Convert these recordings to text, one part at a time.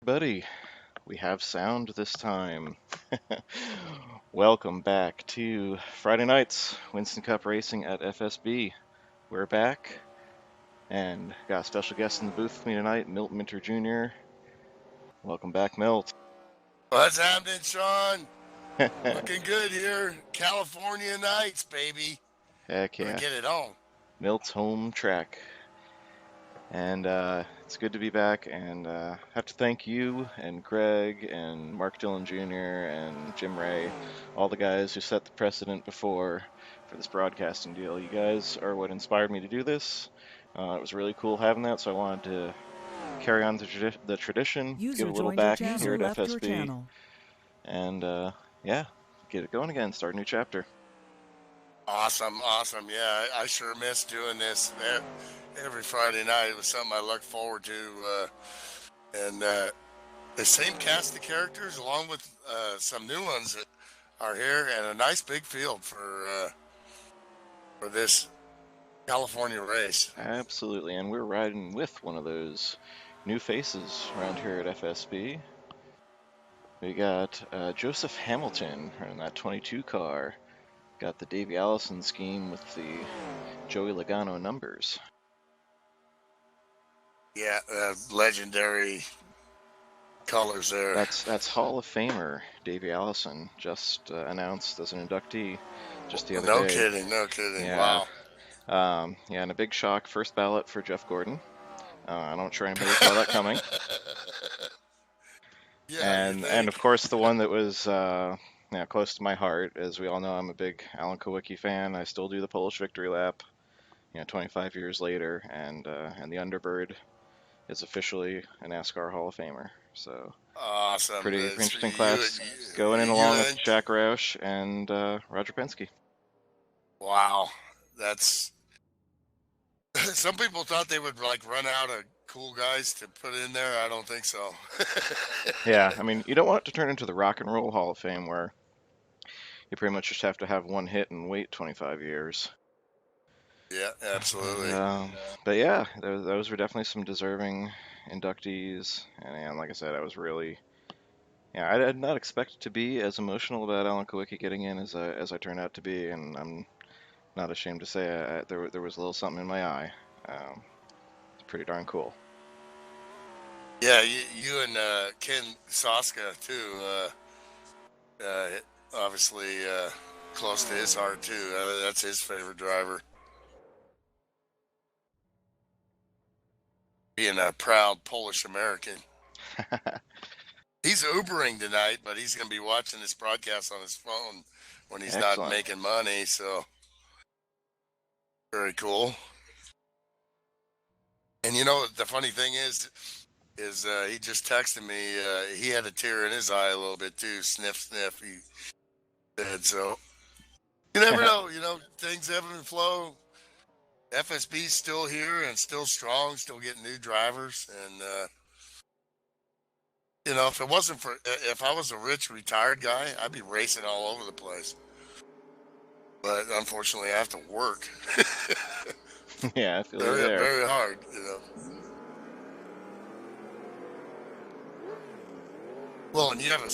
Buddy, we have sound this time. Welcome back to Friday nights, Winston Cup racing at FSB. We're back and got a special guest in the booth with me tonight, Milt Minter Jr. Welcome back, Milt. What's happening, Sean? Looking good here. California nights, baby. Heck Gonna yeah, get it on. Milt's home track. And it's good to be back, and have to thank you and Greg and Mark Dillon Jr. and Jim Ray, all the guys who set the precedent before for this broadcasting deal. You guys are what inspired me to do this. It was really cool having that, so I wanted to carry on the tradition, give User a little joined your back channel. here User at left your FSB, channel. and yeah, get it going again, start a new chapter. Awesome. Yeah, I sure miss doing this every Friday night. It was something I looked forward to. And the same cast of characters, along with some new ones that are here, and a nice big field for this California race. Absolutely, and we're riding with one of those new faces around here at FSB. We got Joseph Hamilton in that 22 car. Got the Davey Allison scheme with the Joey Logano numbers. Yeah, legendary colors there. That's Hall of Famer Davey Allison, just announced as an inductee just the other No day. kidding. Yeah. Wow. Yeah, and a big shock, first ballot for Jeff Gordon. I'm not sure anybody saw that coming. Yeah, And of course the one that was close to my heart, as we all know, I'm a big Alan Kowicki fan. I still do the Polish Victory Lap, 25 years later, and the Underbird is officially a NASCAR Hall of Famer. So awesome. pretty It's interesting you, class going in you along with and Jack Roush and Roger Penske. wow, that's some people thought they would like run out of cool guys to put in there. I don't think so. Yeah, I mean, you don't want it to turn into the Rock and Roll Hall of Fame where you pretty much just have to have one hit and wait 25 years. Yeah, absolutely. But yeah, those were definitely some deserving inductees. And like I said, I was really, I did not expect to be as emotional about Alan Kowicki getting in as I turned out to be, and I'm not ashamed to say there was a little something in my eye. It's pretty darn cool. Yeah, you and Ken Soska too. Uh, Obviously close to his heart too. That's his favorite driver. Being a proud Polish American. He's Ubering tonight, but he's going to be watching this broadcast on his phone when he's not Excellent. making money. So very cool. And the funny thing is he just texted me. He had a tear in his eye a little bit too. Sniff, sniff. He said so. You never know. Things ebb and flow. FSB's still here and still strong, still getting new drivers. And if I was a rich retired guy, I'd be racing all over the place. But unfortunately, I have to work. Yeah, I feel you very, there. very hard. Well, and you have a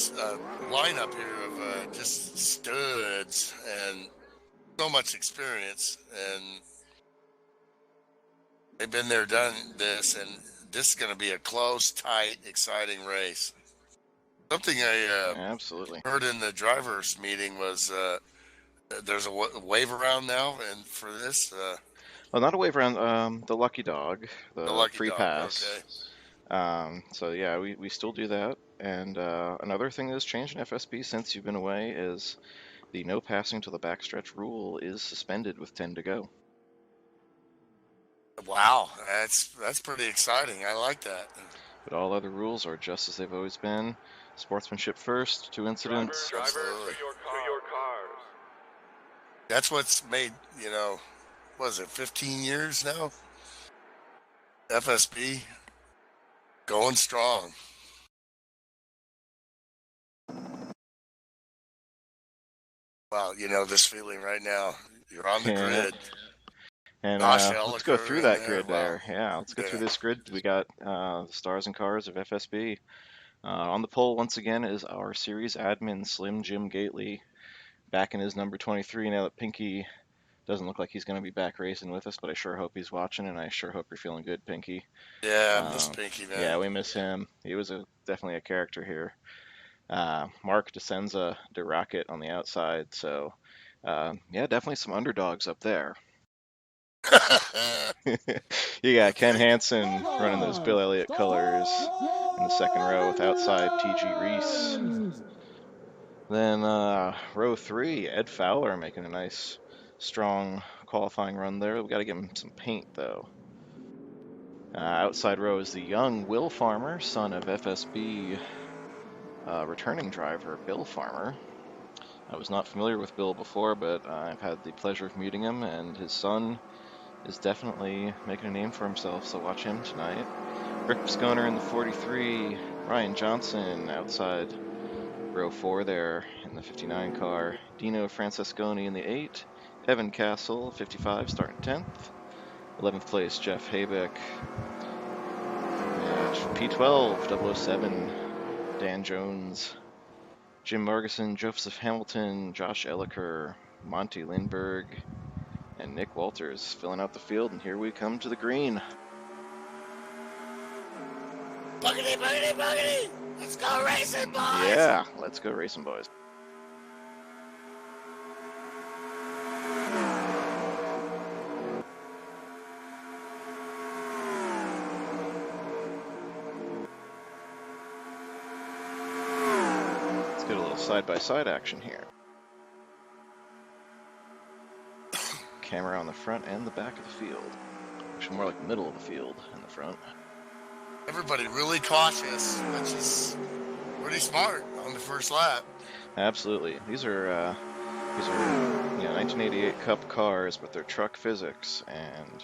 lineup here of just studs and so much experience, and they've been there, done this, and this is going to be a close, tight, exciting race. Something I Absolutely. heard in the drivers' meeting was there's a wave around now, and for this, Well, not a wave around the Lucky Dog, the the lucky free dog. pass. So yeah, we still do that. And another thing that has changed in FSB since you've been away is the no passing to the backstretch rule is suspended with 10 to go. Wow, that's pretty exciting. I like that. But all other rules are just as they've always been. Sportsmanship first, 2 incidents. Drivers to your cars. That's what's made, what is it, 15 years now? FSB going strong. Wow, this feeling right now. You're on the grid. And Gosh, let's go through that grid wow. there. Yeah, let's go through this grid. We got the stars and cars of FSB. On the pole once again is our series admin, Slim Jim Gately, back in his number 23 now that Pinky doesn't look like he's going to be back racing with us, but I sure hope he's watching, and I sure hope you're feeling good, Pinky. Yeah, I miss Pinky, Yeah, man. we miss him. He was definitely a character here. Mark DeSenza de Rocket on the outside, so yeah, definitely some underdogs up there. You got Ken Hansen running those Bill Elliott colors in the second row with outside T.G. Reese. Then row 3, Ed Fowler making a nice, strong qualifying run there. We got to give him some paint though. Outside row is the young Will Farmer, son of FSB returning driver Bill Farmer. I was not familiar with Bill before, but I've had the pleasure of meeting him, and his son is definitely making a name for himself, so watch him tonight. Rick Pisconer in the 43, Ryan Johnson outside row 4 there in the 59 car, Dino Francesconi in the 8, Evan Castle, 55, starting 10th, 11th place Jeff Habeck, P12, 007, Dan Jones, Jim Margison, Joseph Hamilton, Josh Elliker, Monty Lindberg, and Nick Walters filling out the field, and here we come to the green. Buggity, buggity, buggity! Let's go racing, boys! Yeah, let's go racing, boys. Let's get a little side-by-side action here. Camera on the front and the back of the field. Actually, more like the middle of the field and the front. Everybody really cautious, which is pretty smart on the first lap. Absolutely. These are 1988 Cup cars, but they're truck physics, and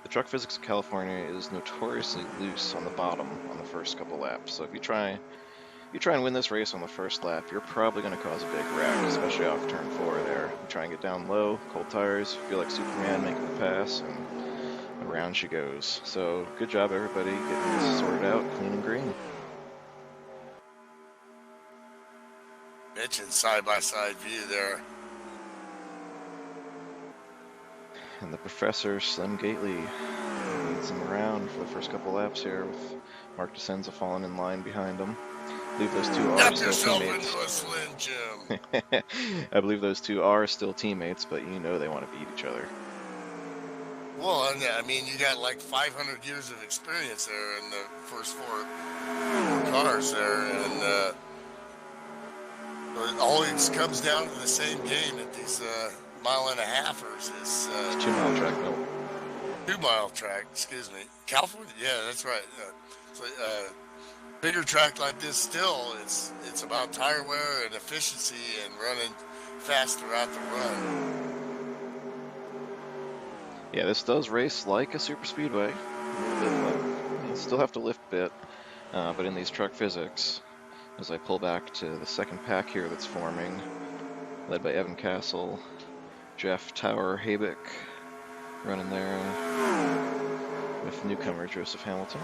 the truck physics of California is notoriously loose on the bottom on the first couple laps. So if you try and win this race on the first lap, you're probably going to cause a big wreck, especially off turn 4 there. You try and get down low, cold tires, feel like Superman making the pass, and around she goes. So good job, everybody, getting this sorted out, clean and green. Mentioned side-by-side view there. And the Professor, Slim Gately, leads him around for the first couple laps here, with Mark DeSenza falling in line behind him. I believe those two are still teammates. Into a Slim Jim. I believe those two are still teammates, but you know they want to beat each other. Well, I mean, you got like 500 years of experience there in the first 4 cars there, and it always comes down to the same game at these mile-and-a-halfers. It's 2-mile track, no. 2-mile track, excuse me. California, yeah, that's right. So, bigger track like this still, it's about tire wear and efficiency and running fast throughout the run. Yeah, this does race like a super speedway. You still have to lift a bit, but in these truck physics, as I pull back to the second pack here that's forming, led by Evan Castle, Jeff Tower Habeck running there with newcomer Joseph Hamilton.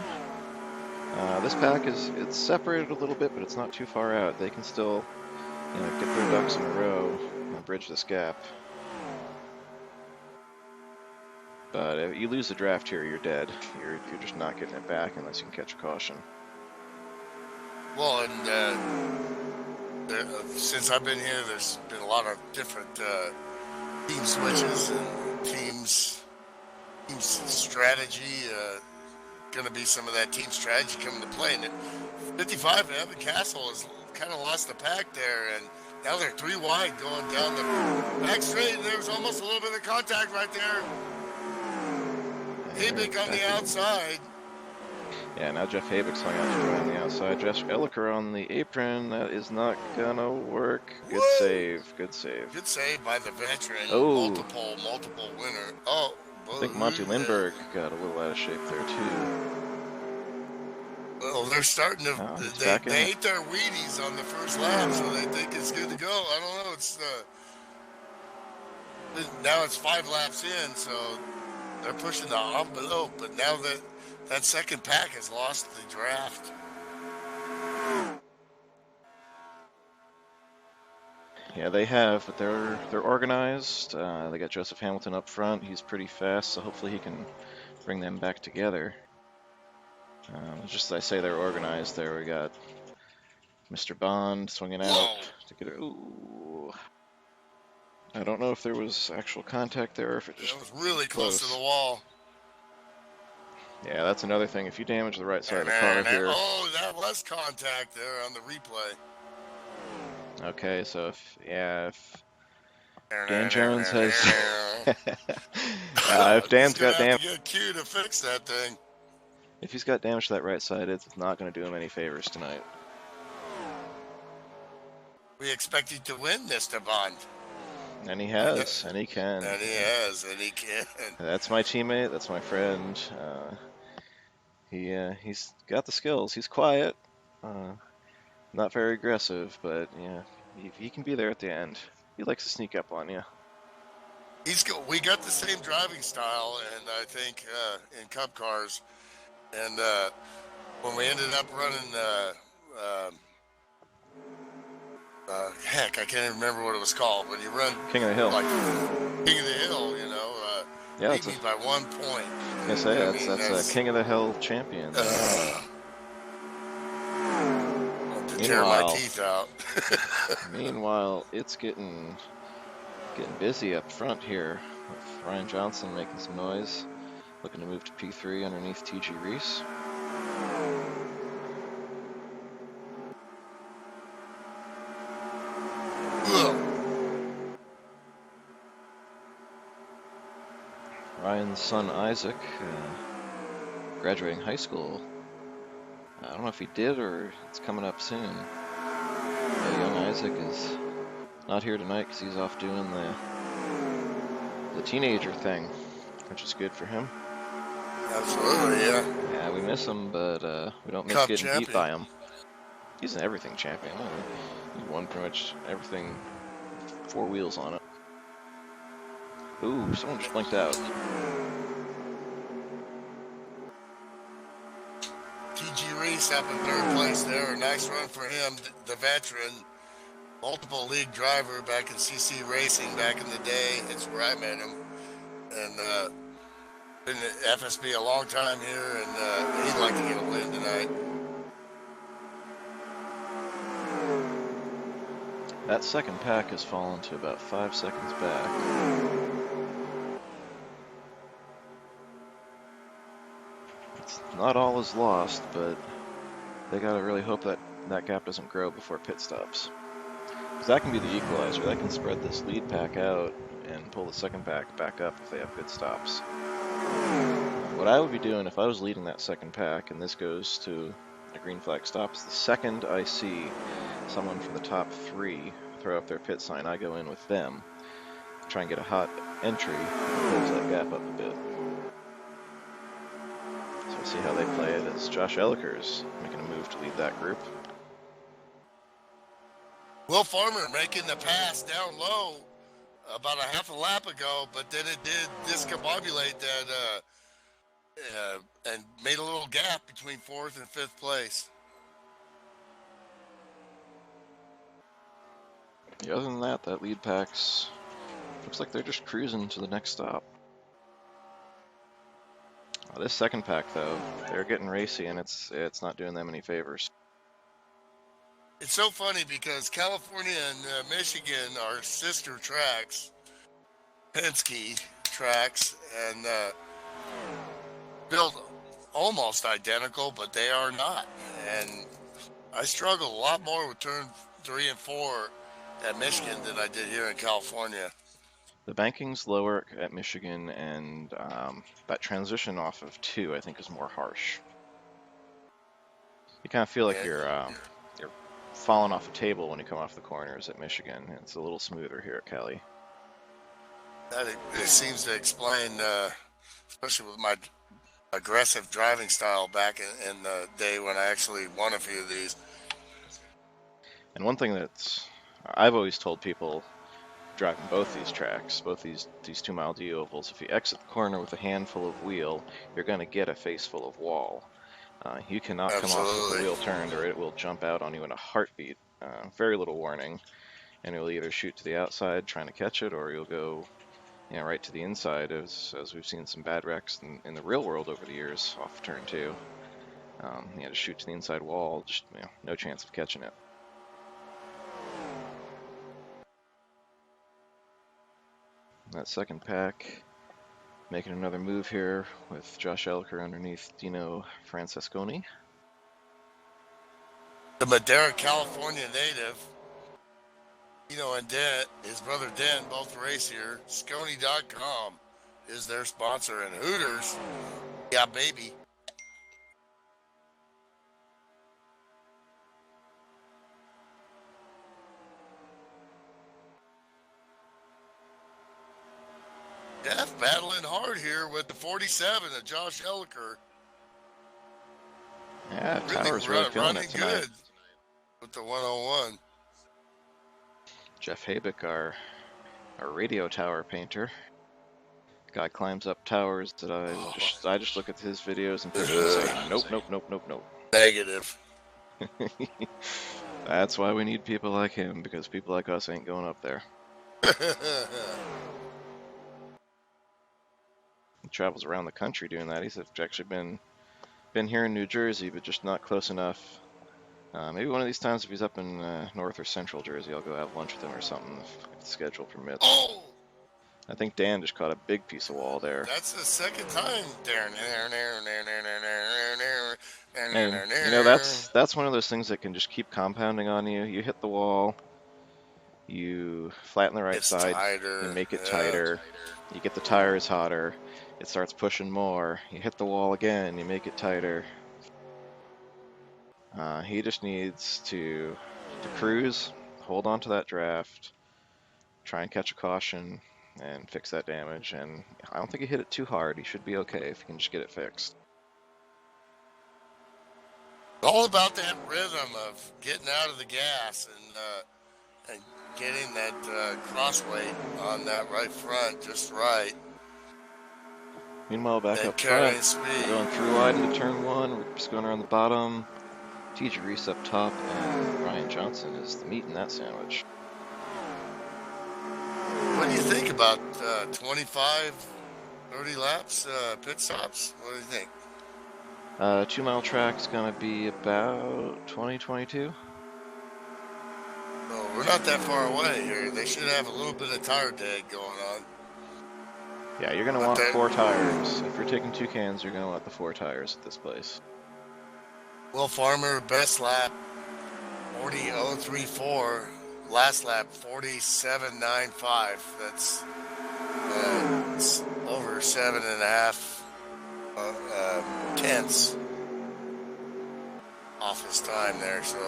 This pack it's separated a little bit, but it's not too far out. They can still get their ducks in a row and bridge this gap. But if you lose the draft here, you're dead. You're just not getting it back unless you can catch a caution. Well, and since I've been here, there's been a lot of different team switches and teams strategy. Going to be some of that team strategy coming to play. And 55, Evan Castle has kind of lost the pack there, and now they're 3 wide going down the back straight, and there was almost a little bit of contact right there. Habeck on the outside. Yeah, now Jeff Habeck's hung out to dry on the outside. Josh Elliker on the apron. That is not gonna work. Good save. Good save. Good save by the veteran. Oh. Multiple winner. Oh. I think Monty Lindberg got a little out of shape there too. Well, they're starting to. They ate their Wheaties on the first lap, so they think it's good to go. I don't know. It's now it's 5 laps in, so they're pushing the envelope. But now that second pack has lost the draft. Yeah, they have, but they're organized. They got Joseph Hamilton up front. He's pretty fast, so hopefully he can bring them back together. Just as I say, they're organized. There we got Mr. Bond swinging out Whoa! to get it. Ooh, I don't know if there was actual contact there or if it That just was really close to the close. wall. Yeah, that's another thing. If you damage the right side of the car here, Oh, that was contact there on the replay. okay, so if Dan Jones has, if He's Dan's gonna got have to damage, get Q to fix that thing. if he's got damage to that right side, it's not going to do him any favors tonight. We expect you to win, Mr. Bond. And he has, and he can. And he has, and he can. That's my teammate. That's my friend. He's got the skills. He's quiet, not very aggressive, but yeah, he can be there at the end. He likes to sneak up on you. We got the same driving style, and I think in Cup cars, and when we ended up running, heck, I can't even remember what it was called. When you run King of the Hill. like King of the Hill, you know, Yeah, beat me by 1 point. I was gonna say I that's mean, a King of the Hill champion. To tear my Meanwhile, teeth out. meanwhile, it's getting busy up front here. With Ryan Johnson making some noise, looking to move to P3 underneath TG Reese. Ryan's son Isaac, graduating high school. I don't know if he did or it's coming up soon. Young Isaac is not here tonight because he's off doing the teenager thing, which is good for him. Absolutely, yeah. Yeah, we miss him, but we don't miss Cup getting champion. beat by him. He's an everything champion. He won pretty much everything, 4 wheels on it. Ooh, someone just blinked out. TG Reese up in 3rd place there. A nice run for him, the veteran. Multiple league driver back in CC Racing back in the day. It's where I met him. And been at FSB a long time here, and he'd like to get a win tonight. That second pack has fallen to about 5 seconds back. It's not all is lost, but they gotta really hope that that gap doesn't grow before pit stops. Because that can be the equalizer. That can spread this lead pack out and pull the second pack back up if they have pit stops. What I would be doing if I was leading that second pack and this goes to a green flag stops, the second I see someone from the top 3 throw up their pit sign, I go in with them, try and get a hot entry, close that gap up a bit. So we'll see how they play it as Josh Elliker's making a move to lead that group. Will Farmer making the pass down low about a half a lap ago, but then it did discombobulate that and made a little gap between 4th and 5th place. Yeah, other than that, that lead pack's looks like they're just cruising to the next stop. This second pack, though, they're getting racy, and it's not doing them any favors. It's so funny because California and Michigan are sister tracks, Penske tracks, and built almost identical, but they are not. And I struggle a lot more with turn 3 and 4 at Michigan than I did here in California. The banking's lower at Michigan, and that transition off of 2, I think, is more harsh. You kind of feel like you're falling off a table when you come off the corners at Michigan. It's a little smoother here at Cali. That it seems to explain, especially with my aggressive driving style back in the day when I actually won a few of these. And one thing that's I've always told people driving both these tracks, both these 2-mile D ovals, if you exit the corner with a handful of wheel, you're going to get a face full of wall. You cannot come off with the wheel turned or it will jump out on you in a heartbeat. Very little warning. and you'll either shoot to the outside trying to catch it, or you'll go, you know, right to the inside, as we've seen some bad wrecks in the real world over the years off turn 2. You know, to shoot to the inside wall, just, you know, no chance of catching it. That second pack making another move here with Josh Elker underneath Dino Francesconi. The Madera, California native, and his brother Den both race here. Scony.com is their sponsor, and Hooters, yeah, baby. Jeff battling hard here with the 47 of Josh Elker. Yeah, Tower's really feeling it tonight. Good with the 101. Jeff Habick, our radio tower painter. Guy climbs up towers that I just look at his videos and pictures and say, nope, nope, nope, nope, nope. Negative. That's why we need people like him, because people like us ain't going up there. He travels around the country doing that. He's actually been here in New Jersey, but just not close enough. Maybe one of these times, if he's up in North or Central Jersey, I'll go have lunch with him or something, if the schedule permits. Oh! I think Dan just caught a big piece of wall there. That's the second time, Darren. And, you know, that's one of those things that can just keep compounding on you. You hit the wall, you flatten the right side, tighter. You make it tighter, you get the tires hotter, it starts pushing more, you hit the wall again, you make it tighter. He just needs to cruise, hold on to that draft, try and catch a caution, and fix that damage. And I don't think he hit it too hard. He should be okay if he can just get it fixed. All about that rhythm of getting out of the gas and getting that crossweight on that right front just right. Meanwhile, back up front, we're going through wide into turn 1. We're just going around the bottom. TJ Reese up top, and Ryan Johnson is the meat in that sandwich. What do you think about 25, 30 laps, pit stops? What do you think? 2 mile track's going to be about 20-22. Oh, we're not that far away here. They should have a little bit of tire drag going on. Yeah, you're going to want 4 tires. If you're taking 2 cans, you're going to want the 4 tires at this place. Will Farmer, best lap, 40.034. Last lap, 47.95. That's it's over 7.5 tenths off his time there. So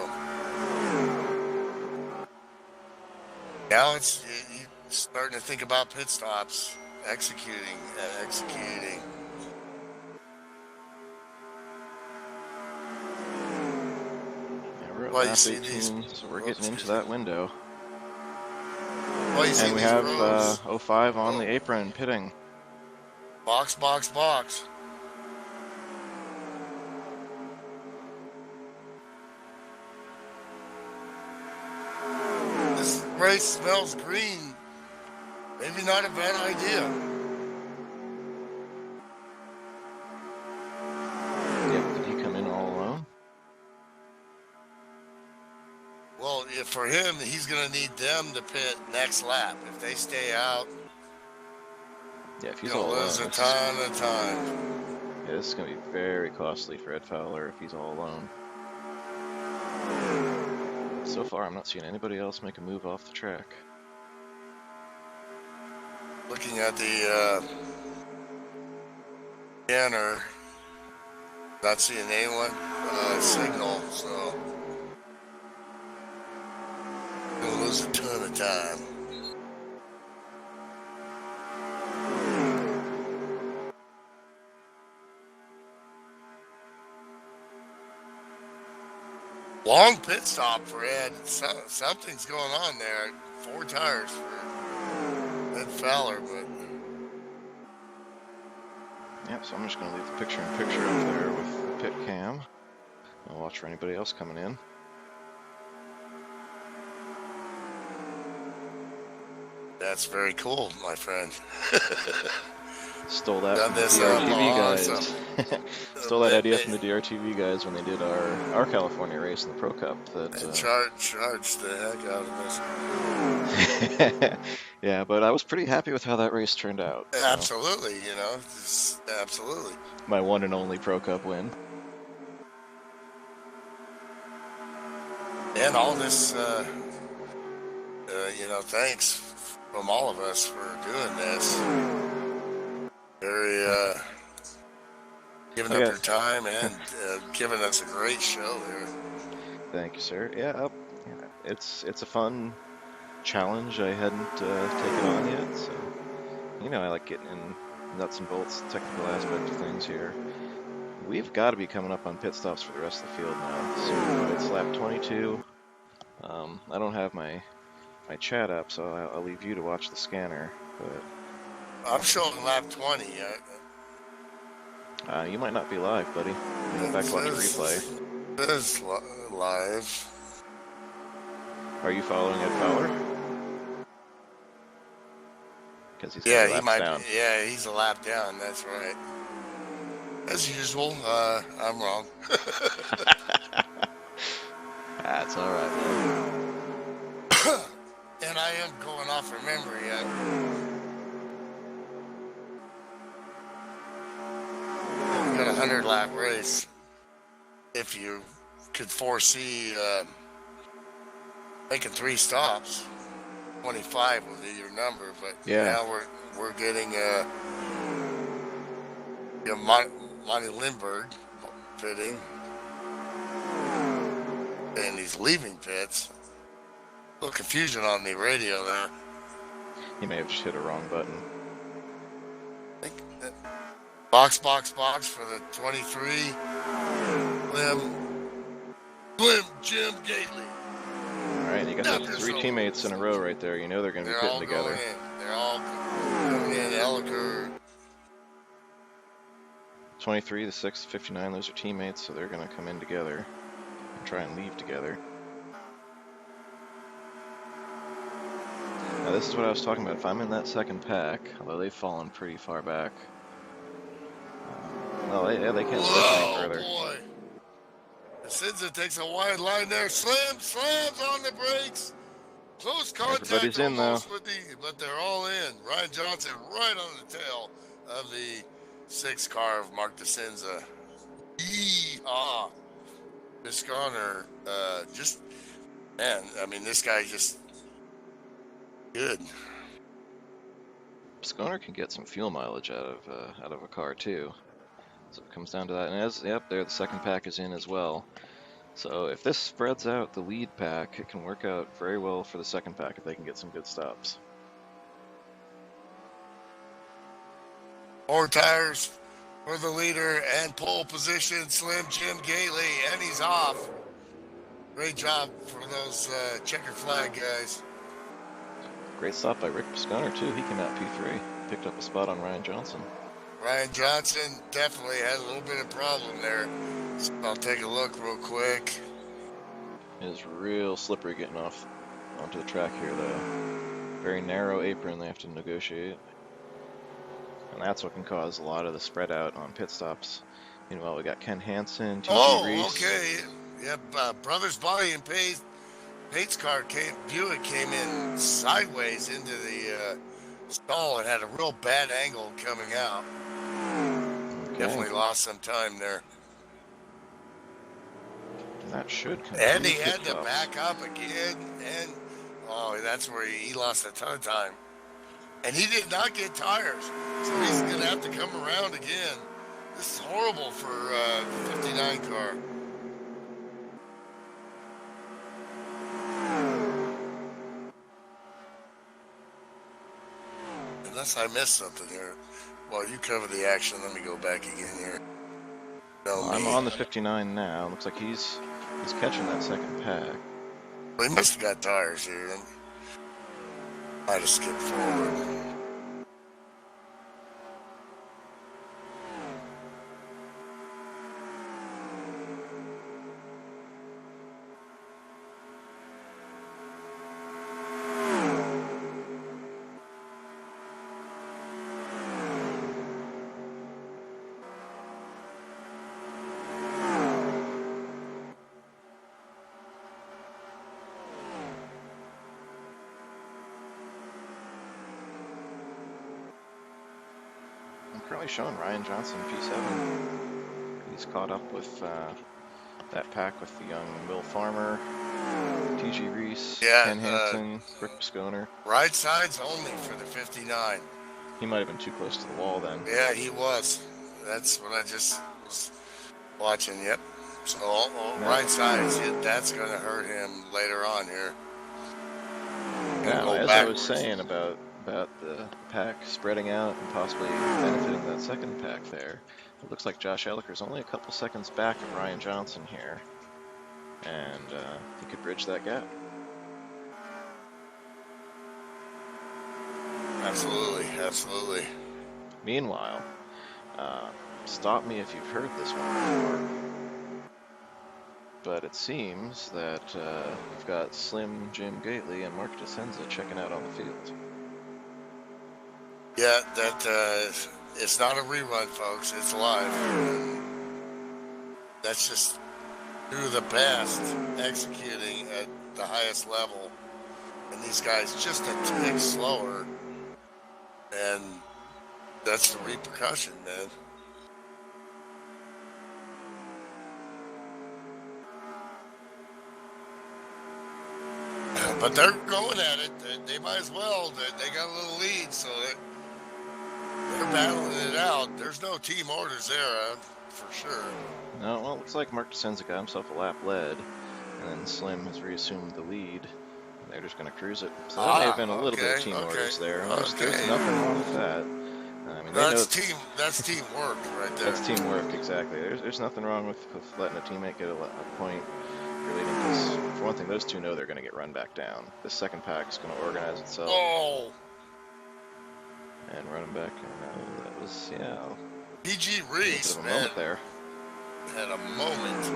now it's starting to think about pit stops, executing. Well, lap 18, so we're getting into that window. Well, and we have 05 on the apron, pitting. Box. This race smells green. Maybe not a bad idea. Yep, did he come in all alone? Well, for him, he's going to need them to pit next lap. If they stay out, yeah, if he's all alone, lose a ton of time. Yeah, this is going to be very costly for Ed Fowler if he's all alone. So far, I'm not seeing anybody else make a move off the track. Looking at the scanner, not seeing anyone signal, so gonna lose a ton of time. Long pit stop for Ed. Something's going on there. 4 tires for Ed Fowler, but yep. So I'm just going to leave the picture-in-picture up there with the pit cam. I'll watch for anybody else coming in. That's very cool, my friend. Stole that Done from the this up. DRTV Awesome. guys. Stole that idea from the DRTV guys when they did our California race in the Pro Cup. And That charge the heck out of this. yeah, but I was pretty happy with how that race turned out. So Absolutely, absolutely. my one and only Pro Cup win. And all this, thanks from all of us for doing this. Very, giving up your time and giving us a great show here. Thank you, sir. Yeah, it's a fun challenge I hadn't taken on yet, so I like getting in nuts and bolts, technical aspect of things here. We've got to be coming up on pit stops for the rest of the field now. So it's lap 22. I don't have my chat up, so I'll leave you to watch the scanner. But I'm showing lap 20. you might not be live, buddy. Go back to watch a replay. This live. Are you following Ed Fowler? Because he's he might. down. Yeah, he's a lap down. That's right. As usual, I'm wrong. That's all right, man. And I am going off from memory. We got a 100-lap race. If you could foresee making 3 stops, 25 would be your number. But now we're getting Monty Lindbergh pitting, and he's leaving pits. A little confusion on the radio there. He may have just hit a wrong button. I think box for the 23. Slim Jim Gately. All right, you got those 3 teammates in a row right there. You know they're going to be pitting together. They're all going in. Elliker. 23, the 6, 59, those are teammates, so they're going to come in together and try and leave together. Now this is what I was talking about. If I'm in that second pack, although they've fallen pretty far back, they can't stretch any further. Boy. Sinza takes a wide line there. Slams on the brakes. Close contact. Everybody's in though. But they're all in. Ryan Johnson right on the tail of the 6 car of Mark DeCenza. Yeehaw. Visconner, this guy just good. Visconner can get some fuel mileage out of a car too. So it comes down to that. And there the second pack is in as well. So if this spreads out the lead pack, it can work out very well for the second pack if they can get some good stops. 4 tires for the leader and pole position, Slim Jim Gately, and he's off. Great job for those checker flag guys. Great stop by Rick Visconner too. He came out P3, picked up a spot on Ryan Johnson. Ryan Johnson definitely had a little bit of problem there. So I'll take a look real quick. It is real slippery getting off onto the track here though. Very narrow apron they have to negotiate. And that's what can cause a lot of the spread out on pit stops. Meanwhile, we got Ken Hansen, TT Reese. Okay. Yep, Brothers Body and Pate's car Buick came in sideways into the stall and had a real bad angle coming out. Okay. Definitely lost some time there. And that should come. And he had to back up again, and that's where he lost a ton of time. And he did not get tires, so he's going to have to come around again. This is horrible for a 59 car. Unless I missed something here. While you cover the action, let me go back again here. I'm on the 59 now. Looks like he's catching that second pack. Well, he must have got tires here. Might have skipped forward. showing Ryan Johnson P7. He's caught up with that pack with the young Will Farmer, T.G. Reese, Yeah, Ken Hansen, Rick Pisconer. right sides only for the 59. He might have been too close to the wall then. Yeah, he was. That's what I just was watching. Yep. So right sides, that's going to hurt him later on here. Now, as I was saying about the pack spreading out and possibly benefiting that second pack there, it looks like Josh Elliker's only a couple seconds back of Ryan Johnson here, and he could bridge that gap. Absolutely, absolutely. Meanwhile, stop me if you've heard this one before, but it seems that we've got Slim, Jim Gately, and Mark DeSenza checking out on the field. Yeah, that it's not a rerun, folks. It's live. That's just two of the best executing at the highest level, and these guys just a tick slower, and that's the repercussion, man. But they're going at it. They might as well. They got a little lead, so they're battling it out. There's no team orders there, for sure. No, well, it looks like Mark DeSenza got himself a lap lead, and then Slim has reassumed the lead. And they're just going to cruise it. So that may have been a little bit of team orders there. There's nothing wrong with that. I mean, that's teamwork right there. That's teamwork, exactly. There's nothing wrong with letting a teammate get a point. Because, for one thing, those two know they're going to get run back down. The second pack is going to organize itself. Oh! And run them back. And that was, yeah. T.G. Reese, a moment there. Had a moment.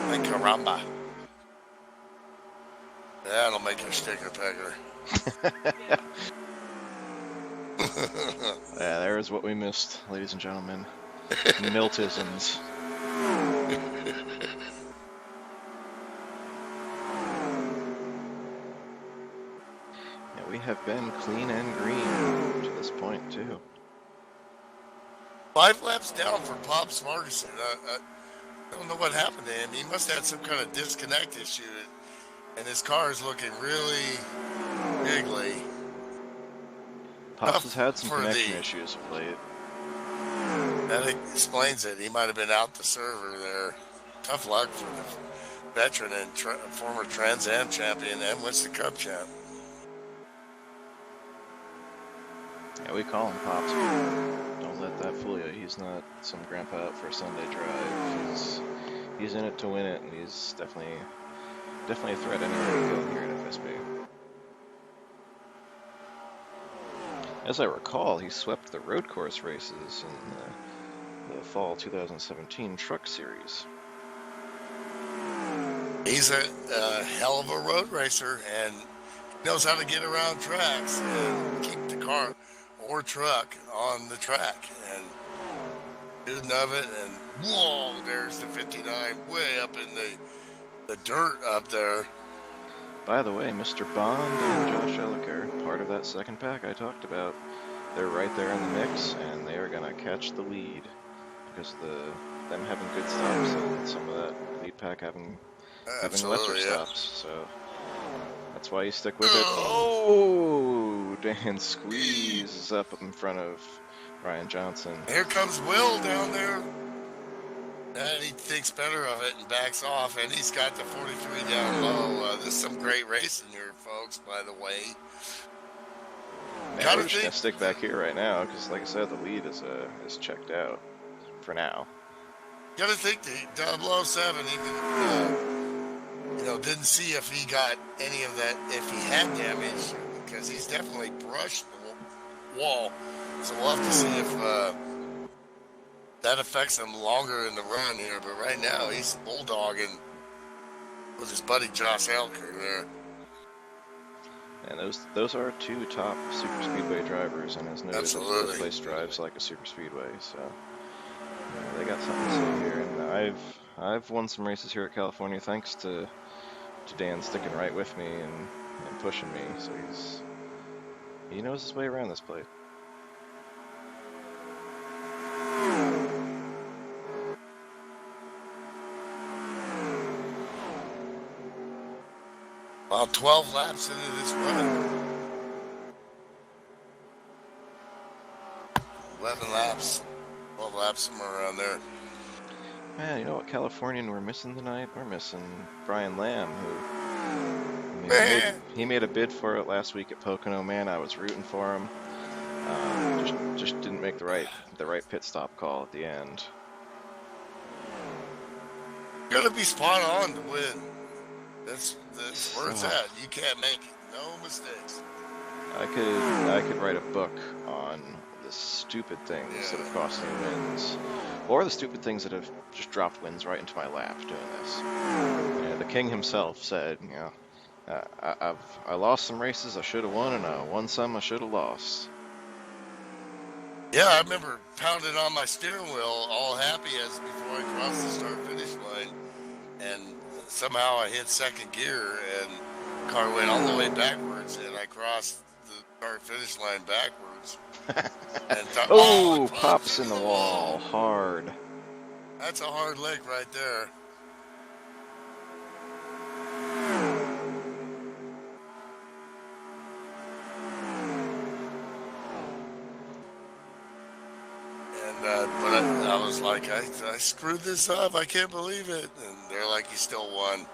Like caramba. That'll make you sticker pecker. Yeah, there's what we missed, ladies and gentlemen. Miltisms. Yeah, we have been clean and green to this point, too. 5 laps down for Pops Marguson. I don't know what happened to him. He must have had some kind of disconnect issue, and his car is looking really wiggly. Pops has had some connection issues of late. That explains it. He might have been out the server there. Tough luck for the veteran and former Trans Am champion and Winston Cup champ. Yeah, we call him Pops. Don't let that fool you. He's not some grandpa out for a Sunday drive. He's in it to win it, and he's definitely a threat anywhere you go here at FSB. As I recall, he swept the road course races in the fall 2017 Truck Series. He's a hell of a road racer and knows how to get around tracks and keep the car or truck on the track. And shooting of it, and whoa, there's the 59 way up in the dirt up there. By the way, Mr. Bond and Josh Elliker, part of that second pack I talked about, they're right there in the mix, and they are going to catch the lead because of them having good stops and some of that lead pack having lesser stops. So that's why you stick with it. Oh, Dan squeezes up in front of Ryan Johnson. Here comes Will down there. And he thinks better of it and backs off, and he's got the 43 down low. There's some great racing here, folks, by the way. Yeah, we're just going to stick back here right now, because like I said, the lead is checked out for now. You got to think the 007 even, didn't see if he got any of that, if he had damage, because he's definitely brushed the wall. So we'll have to see if that affects him longer in the run here, but right now he's bulldogging with his buddy Josh Elker there. And those are two top super speedway drivers, and as noted, the place drives like a super speedway, so they got something to say here. And I've won some races here at California thanks to Dan sticking right with me and pushing me. So He knows his way around this place. About 12 laps into this run. 11 laps. 12 laps, somewhere around there. Man, you know what Californian we're missing tonight? We're missing Brian Lamb, who he made a bid for it last week at Pocono. Man, I was rooting for him. Just didn't make the right pit stop call at the end. Gotta be spot on to win. That's where it's at. You can't make no mistakes. I could write a book on the stupid things that have cost me wins, or the stupid things that have just dropped wins right into my lap doing this. The king himself said, I lost some races I should have won, and I won some I should have lost. Yeah, I remember pounding on my steering wheel, all happy as before I crossed the start-finish line, and somehow I hit second gear, and the car went all the way backwards, and I crossed the start-finish line backwards. And thought, oh, pops in the wall, hard. That's a hard lick right there. But I was like, I screwed this up. I can't believe it. And they're like, you still won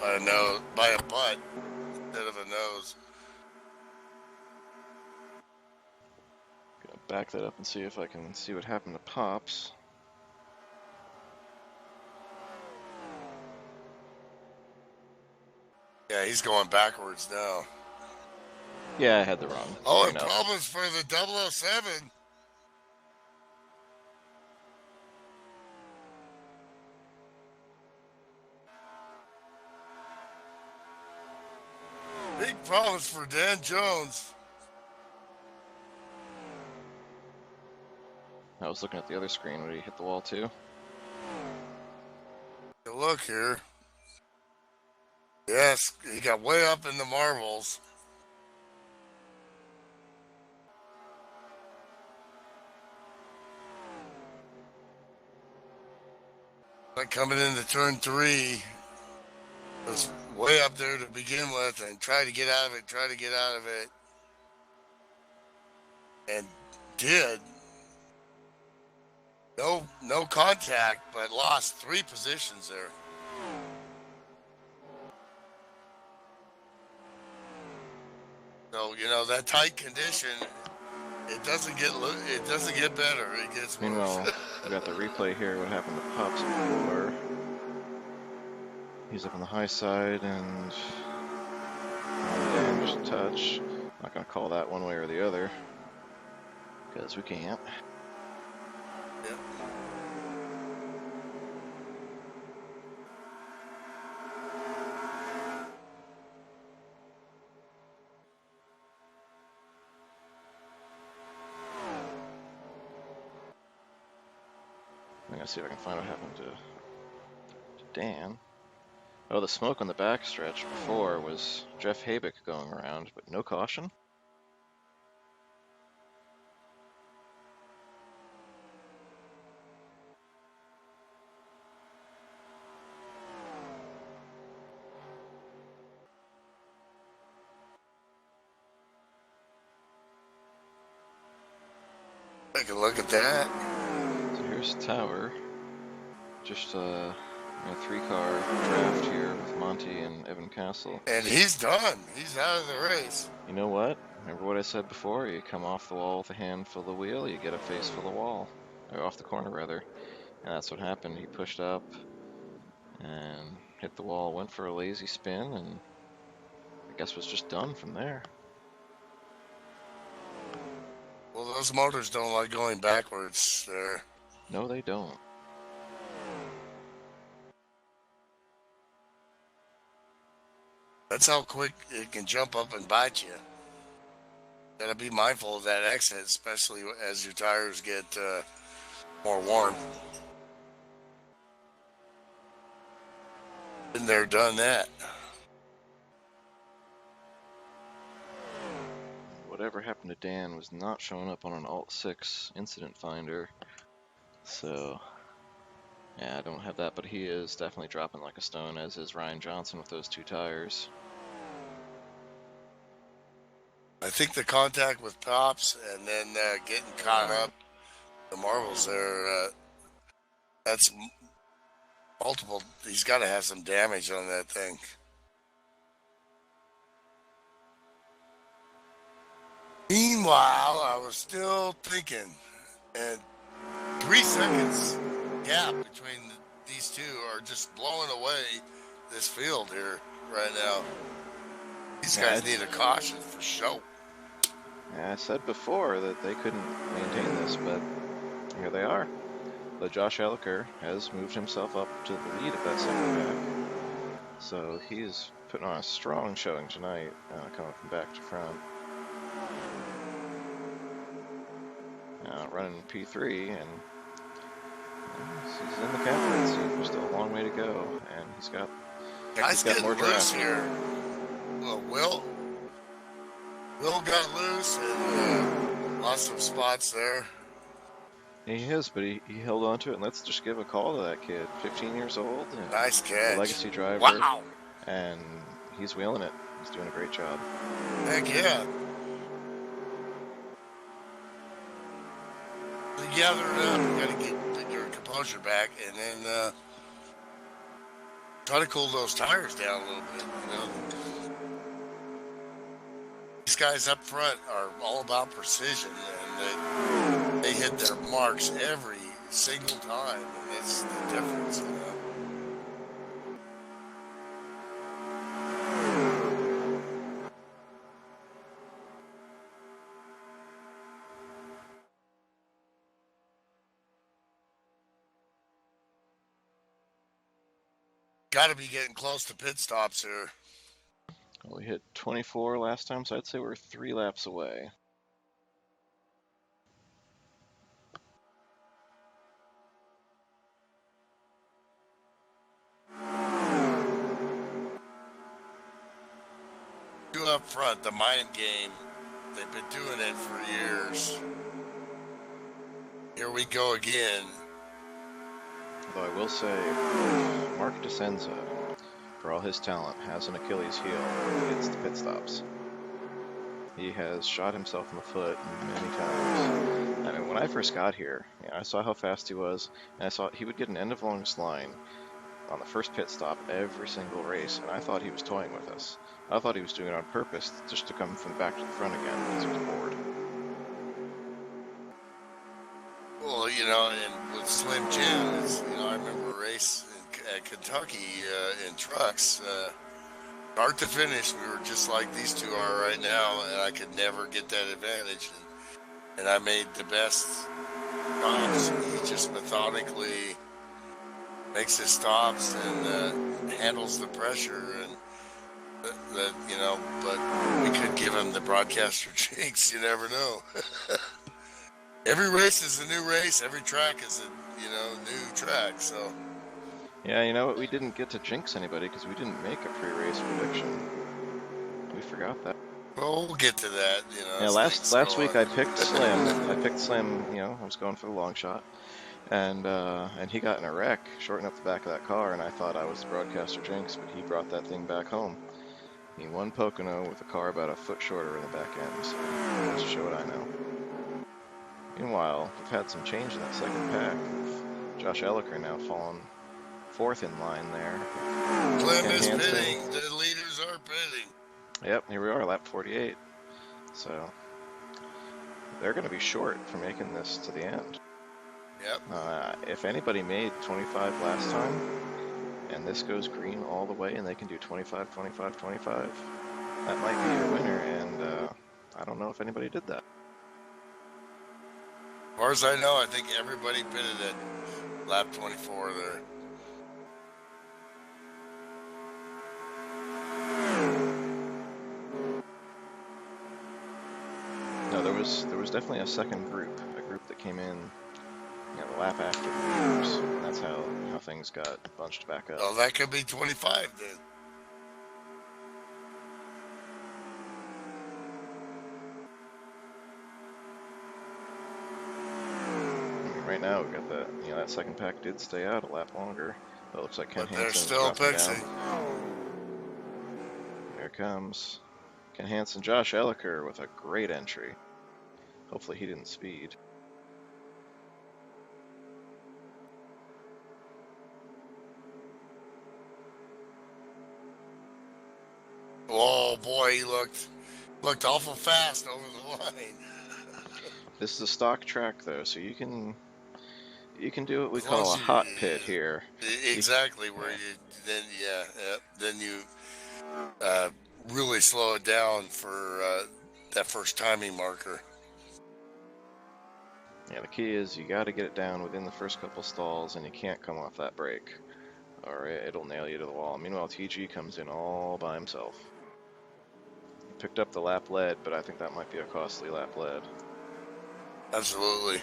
by a butt instead of a nose. Gonna back that up and see if I can see what happened to Pops. Yeah, he's going backwards now. Yeah, I had the wrong. Oh, and problems for the 007. Big problems for Dan Jones. I was looking at the other screen. Would he hit the wall too? Look here. Yes, he got way up in the marbles. Like coming into turn 3 was way up there to begin with, and try to get out of it, and did. No contact, but lost 3 positions there. So that tight condition, it doesn't get better. It gets worse. Meanwhile, we got the replay here. What happened to Pops before? He's up on the high side and just a touch. Not gonna call that one way or the other because we can't. Yep. I'm gonna see if I can find what happened to Dan. Oh, the smoke on the backstretch before was Jeff Habick going around, but no caution. Take a look at that. So here's Tower. Just a 3-car draft here with Monty and Evan Castle. And he's done. He's out of the race. You know what? Remember what I said before? You come off the wall with a hand full of wheel, you get a face full of wall. Or off the corner, rather. And that's what happened. He pushed up and hit the wall, went for a lazy spin, and I guess was just done from there. Well, those motors don't like going backwards there. No, they don't. That's how quick it can jump up and bite you. Gotta be mindful of that exit, especially as your tires get more warm. Been there, done that. Whatever whatever happened to Dan was not showing up on an Alt-6 incident finder. So, yeah, I don't have that, but he is definitely dropping like a stone, as is Ryan Johnson with those 2 tires. I think the contact with Pops and then getting caught up, the marbles there, that's multiple. He's got to have some damage on that thing. Meanwhile, I was still thinking, and 3 seconds gap between these two are just blowing away this field here right now. These guys need a caution for sure. Yeah, I said before that they couldn't maintain this, but here they are. But Josh Elliker has moved himself up to the lead of that second pack. So he's putting on a strong showing tonight, coming from back to front. Running P3, and he's in the captain's seat. There's still a long way to go, and he's got more loose here. Well, Will got loose and lost some spots there. He is, but he held on to it, and let's just give a call to that kid. 15 years old. Nice catch. A legacy driver. Wow. And he's wheeling it. He's doing a great job. Heck yeah. You gather it up. You got to get your composure back, and then try to cool those tires down a little bit. You know, these guys up front are all about precision, and they hit their marks every single time, and that's the difference. You know? Got to be getting close to pit stops here. Well, we hit 24 last time, so I'd say we're 3 laps away. Two up front, the mind game. They've been doing it for years. Here we go again. Although I will say, Mark DeSenza, for all his talent, has an Achilles heel when he gets to pit stops. He has shot himself in the foot many times. I mean, when I first got here, I saw how fast he was, and I saw he would get an end of longest line on the first pit stop every single race, and I thought he was toying with us. I thought he was doing it on purpose, just to come from the back to the front again, because he was bored. Well, you know, and with Slim Jim, I remember a race at Kentucky in trucks. Start to finish, we were just like these two are right now, and I could never get that advantage. And I made the best stops. He just methodically makes his stops and handles the pressure, and that but we could give him the broadcaster jinx. You never know. Every race is a new race. Every track is a new track. So yeah, you know what? We didn't get to jinx anybody because we didn't make a pre-race prediction. We forgot that. Well, we'll get to that. Yeah, last week I picked Slim. I was going for the long shot, and he got in a wreck, shorting up the back of that car, and I thought I was the broadcaster jinx, but he brought that thing back home. He won Pocono with a car about a foot shorter in the back end, so that's to show what I know. Meanwhile, we've had some change in that second pack, with Josh Elliker now falling 4th in line there. Slim is pitting. The leaders are pitting. Yep, here we are, lap 48. So they're going to be short for making this to the end. Yep. If anybody made 25 last time, and this goes green all the way, and they can do 25, 25, 25, that might be your winner, and I don't know if anybody did that. As far as I know, I think everybody pitted at lap 24 there. No, there was definitely a second group, that came in the lap after the leaders, and that's how things got bunched back up. Well, that could be 25 then. now we've got that second pack did stay out a lap longer. But it looks like Ken But they're Hansen is still dropping down. fixing. Here it comes. Ken Hansen, Josh Elliker with a great entry. Hopefully he didn't speed. Oh boy, he looked awful fast over the line. This is a stock track though, so you can do what we As long call as a hot pit here. exactly where Yeah. then you uh, really slow it down for that first timing marker. Yeah, the key is you got to get it down within the first couple stalls, and you can't come off that brake, or it'll nail you to the wall. Meanwhile, TG comes in all by himself. He picked up the lap lead, but I think that might be a costly lap lead. Absolutely.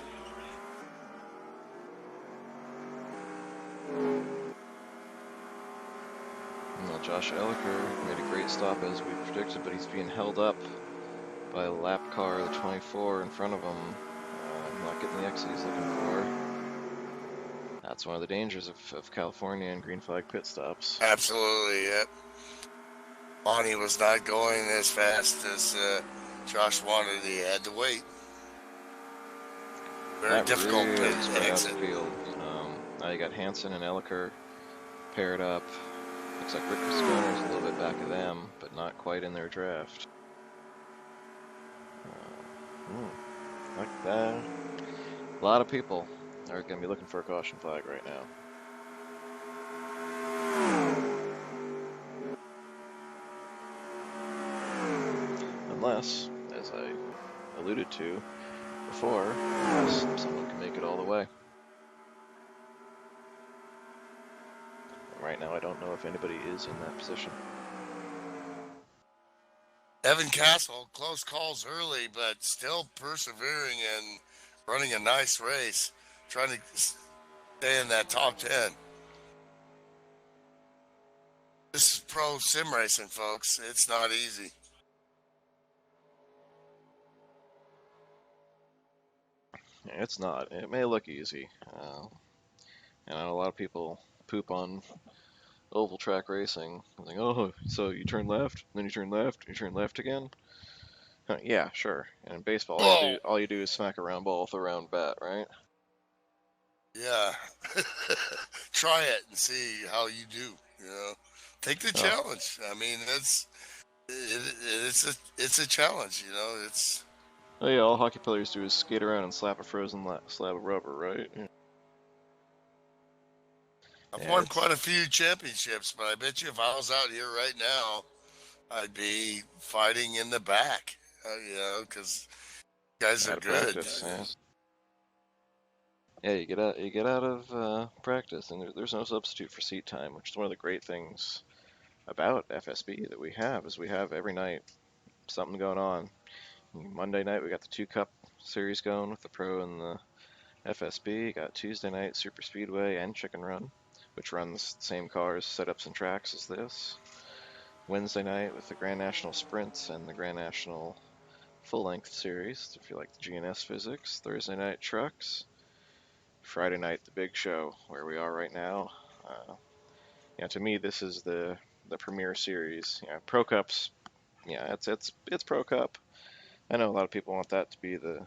Well, Josh Elliker made a great stop as we predicted, but he's being held up by a lap car, the 24 in front of him. Not getting the exit he's looking for. That's one of the dangers of California and green flag pit stops. Absolutely, yep. Bonnie was not going as fast as Josh wanted. He had to wait. Very That difficult really pit spread out exit. the field. Now you got Hansen and Elliker paired up. Looks like Rick Sconer's a little bit back of them, but not quite in their draft. Like that. A lot of people are going to be looking for a caution flag right now. Unless, as I alluded to before, unless someone can make it all the way. And right now I don't know if anybody is in that position. Evan Castle, close calls early, but still persevering and running a nice race, trying to stay in that top 10. This is pro sim racing, folks. It's not easy. It's not. It may look easy. And a lot of people poop on oval track racing. Like, oh, so you turn left, then you turn left, you turn left again. Yeah, sure. And in baseball, Whoa! all you do is smack a round ball with a round bat, right? Yeah. Try it and see how you do. Take the Oh, challenge. I mean, it's a challenge. It's oh yeah. All hockey players do is skate around and slap a frozen slab of rubber, right? I've Yeah, won quite a few championships, but I bet you if I was out here right now, I'd be fighting in the back. Because guys are out of good. practice. Yeah, you get out of practice, and there's no substitute for seat time, which is one of the great things about FSB that we have every night something going on. Monday night we got the 2 Cup series going with the Pro and the FSB. Got Tuesday night Super Speedway and Chicken Run, which runs the same cars, setups, and tracks as this. Wednesday night with the Grand National Sprints and the Grand National Full Length Series, if you like the GNS physics. Thursday night Trucks. Friday night the Big Show, where we are right now. To me this is the premier series. Pro Cups. It's Pro Cup. I know a lot of people want that to be the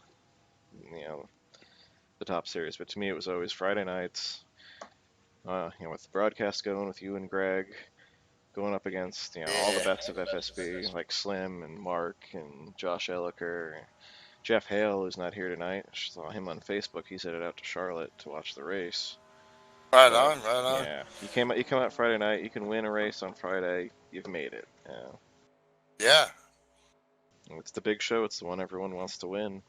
top series, but to me it was always Friday nights. With the broadcast going with you and Greg, going up against all the Yeah. best of FSB like Slim and Mark and Josh Elliker, Jeff Hale, who's not here tonight. I saw him on Facebook. He's headed out to Charlotte to watch the race. Right But on, right on. yeah, you come out Friday night. You can win a race on Friday. You've made it. Yeah. It's the big show. It's the one everyone wants to win.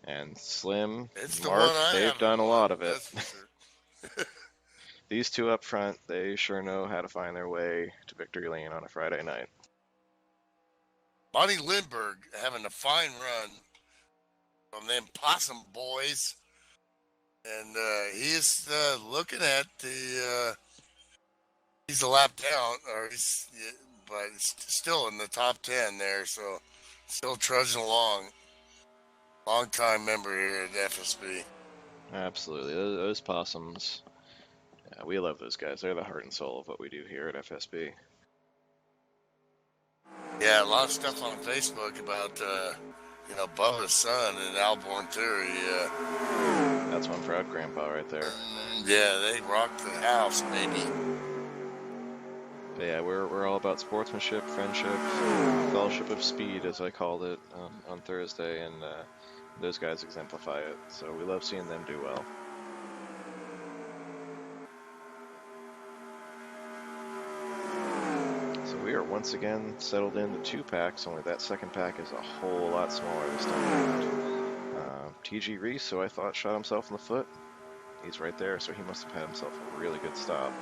And Slim, It's the one Mark, I they've haven't done a won, lot of it. that's for sure. These two up front, they sure know how to find their way to victory lane on a Friday night. Bonnie Lindbergh having a fine run from them Possum boys. And he's looking at he's a lap down, but he's still in the top 10 there, so still trudging along. Long time member here at FSB. Absolutely. Those possums, yeah, we love those guys. They're the heart and soul of what we do here at FSB. Yeah, a lot of stuff on Facebook about Bubba's son and Alborn Theory. That's one proud grandpa right there. Yeah, they rocked the house, baby. But yeah, we're all about sportsmanship, friendship, fellowship of speed, as I called it on Thursday, and those guys exemplify it. So we love seeing them do well. So we are once again settled into 2 packs, only that second pack is a whole lot smaller this time around. TG Reese, who I thought shot himself in the foot, he's right there, so he must have had himself a really good stop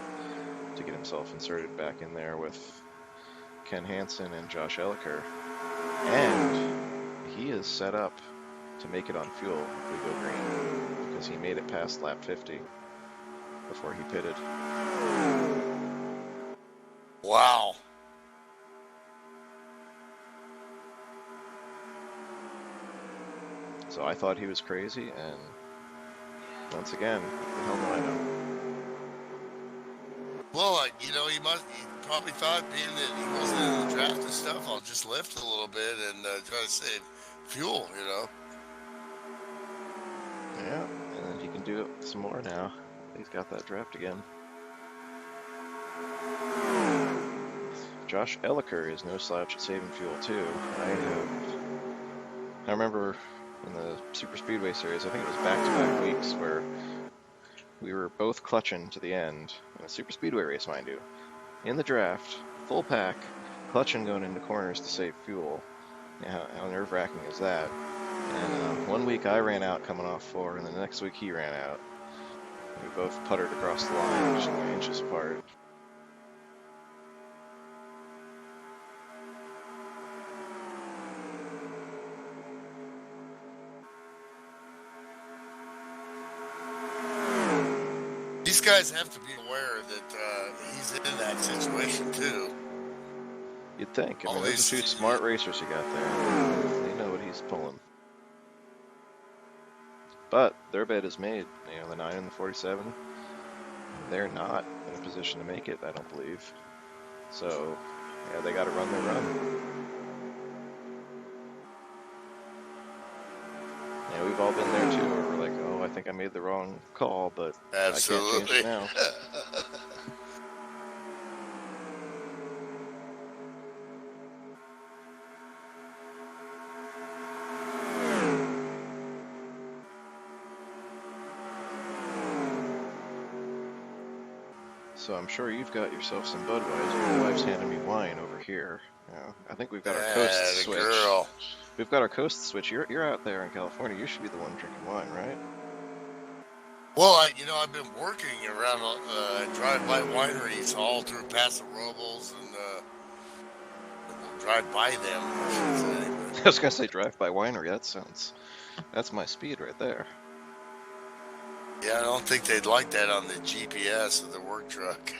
to get himself inserted back in there with Ken Hansen and Josh Elliker. And he is set up to make it on fuel if we go green, because he made it past lap 50 before he pitted. Wow. So I thought he was crazy, and once again, what the hell do I know? Well, he probably thought, being that he wasn't in the draft and stuff, I'll just lift a little bit and try to save fuel, Yeah, and then he can do it some more now. He's got that draft again. Josh Elliker is no slouch at saving fuel too. I remember in the Super Speedway Series, I think it was back-to-back weeks where we were both clutching to the end in a Super Speedway race, mind you. In the draft, full pack, clutching going into corners to save fuel. Yeah, how nerve-wracking is that? And 1 week I ran out coming off 4, and the next week he ran out. We both puttered across the line, just inches apart. These guys have to be aware that he's in that situation too. You'd think. I mean, those are 2 smart racers you got there. They know what he's pulling. But their bed is made. The 9 and the 47, they're not in a position to make it, I don't believe. So, yeah, they got to run their run. Yeah, we've all been there too, where we're like, oh, I think I made the wrong call, but absolutely. I can't change it now. So I'm sure you've got yourself some Budweiser. Your wife's handing me wine over here. I think we've got our coast switch. Girl. We've got our coast switch. You're out there in California. You should be the one drinking wine, right? Well, I've been working around drive-by wineries all through Paso Robles and drive by them. I was gonna say drive-by winery. That's my speed right there. Yeah, I don't think they'd like that on the GPS of the work truck.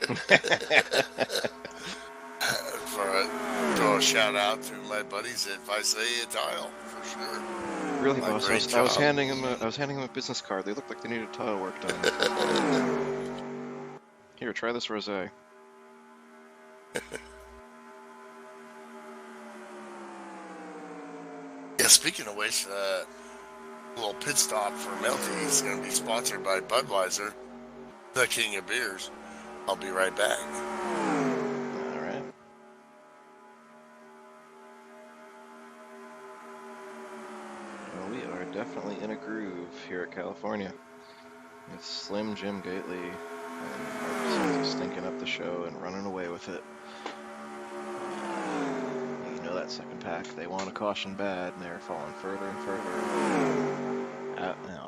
Throw a shout out to my buddies at Visalia Tile for sure. Really, boss. I was handing him a business card. They looked like they needed tile work done. Here, try this rosé. Yeah, speaking of which, a little pit stop for Melty is going to be sponsored by Budweiser, the king of beers. I'll be right back. All right. Well, we are definitely in a groove here at California. It's Slim Jim Gately and Mark stinking up the show and running away with it. That second pack, they want a caution bad, and they're falling further and further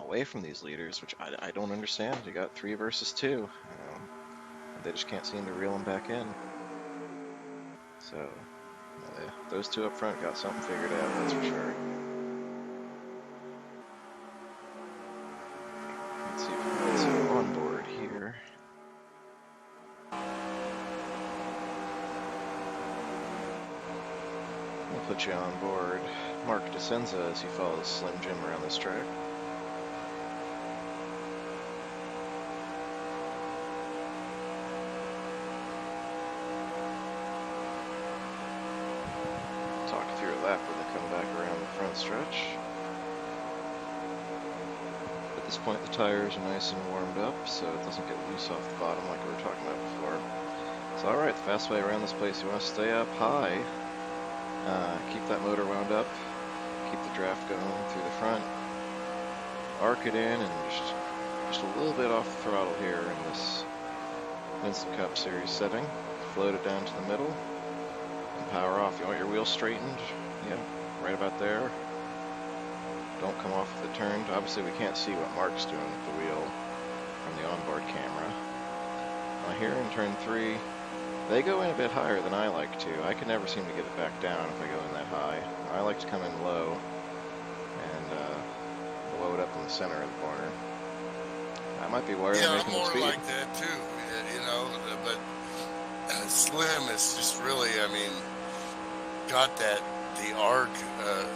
away from these leaders, which I don't understand. You got 3 versus 2. They just can't seem to reel them back in. So, those 2 up front got something figured out, that's for sure. Let's see if we can get some on board here. We'll put you on board Mark DeCenza as he follows Slim Jim around this track. lap when they come back around the front stretch. At this point, the tires are nice and warmed up, so it doesn't get loose off the bottom like we were talking about before. So alright, the fast way around this place, you want to stay up high, keep that motor wound up, keep the draft going through the front, arc it in, and just a little bit off the throttle here in this Winston Cup series setting. Float it down to the middle, and power off. You want your wheels straightened? Yeah, right about there. Don't come off the turn. Obviously we can't see what Mark's doing with the wheel from the onboard camera. Here in turn 3, they go in a bit higher than I like to. I can never seem to get it back down if I go in that high. I like to come in low and blow it up in the center of the corner. That might be where they're making the speed. Yeah, I'm more like that too, you know, but Slim is just really, I mean, got the arc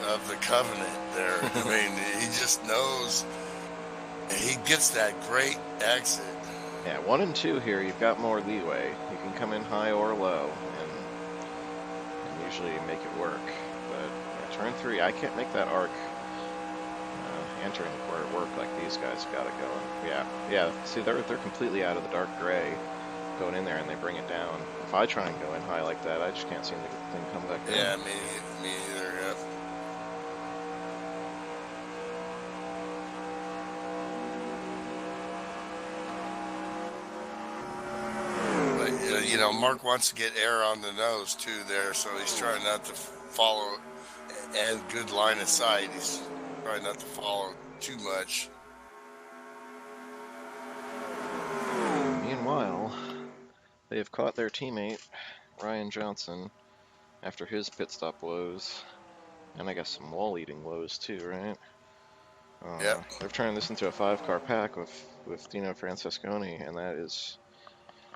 of the covenant there. I mean, he just knows, he gets that great exit. Yeah, 1 and 2 here, you've got more leeway. You can come in high or low and usually make it work. But yeah, turn 3, I can't make that arc entering the corner work like these guys got it going. Yeah. See, they're completely out of the dark gray going in there, and they bring it down. If I try and go in high like that, I just can't seem to get the thing come back down. Yeah, me either. Yeah. You know, Mark wants to get air on the nose too there, so he's trying not to follow, and good line of sight. He's trying not to follow too much. Meanwhile, they have caught their teammate, Ryan Johnson, after his pit stop woes, and I guess some wall-eating woes too, right? Yeah. They've turned this into a 5-car pack with Dino Francesconi, and that is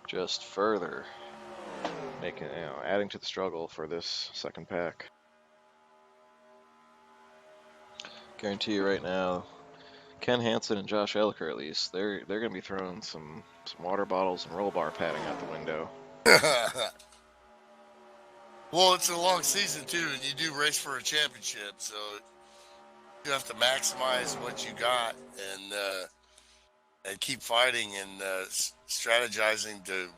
just further making, adding to the struggle for this second pack. Guarantee you right now, Ken Hansen and Josh Elliker at least, they're going to be throwing some water bottles and roll bar padding out the window. Well, it's a long season too, and you do race for a championship, so you have to maximize what you got and keep fighting and strategizing to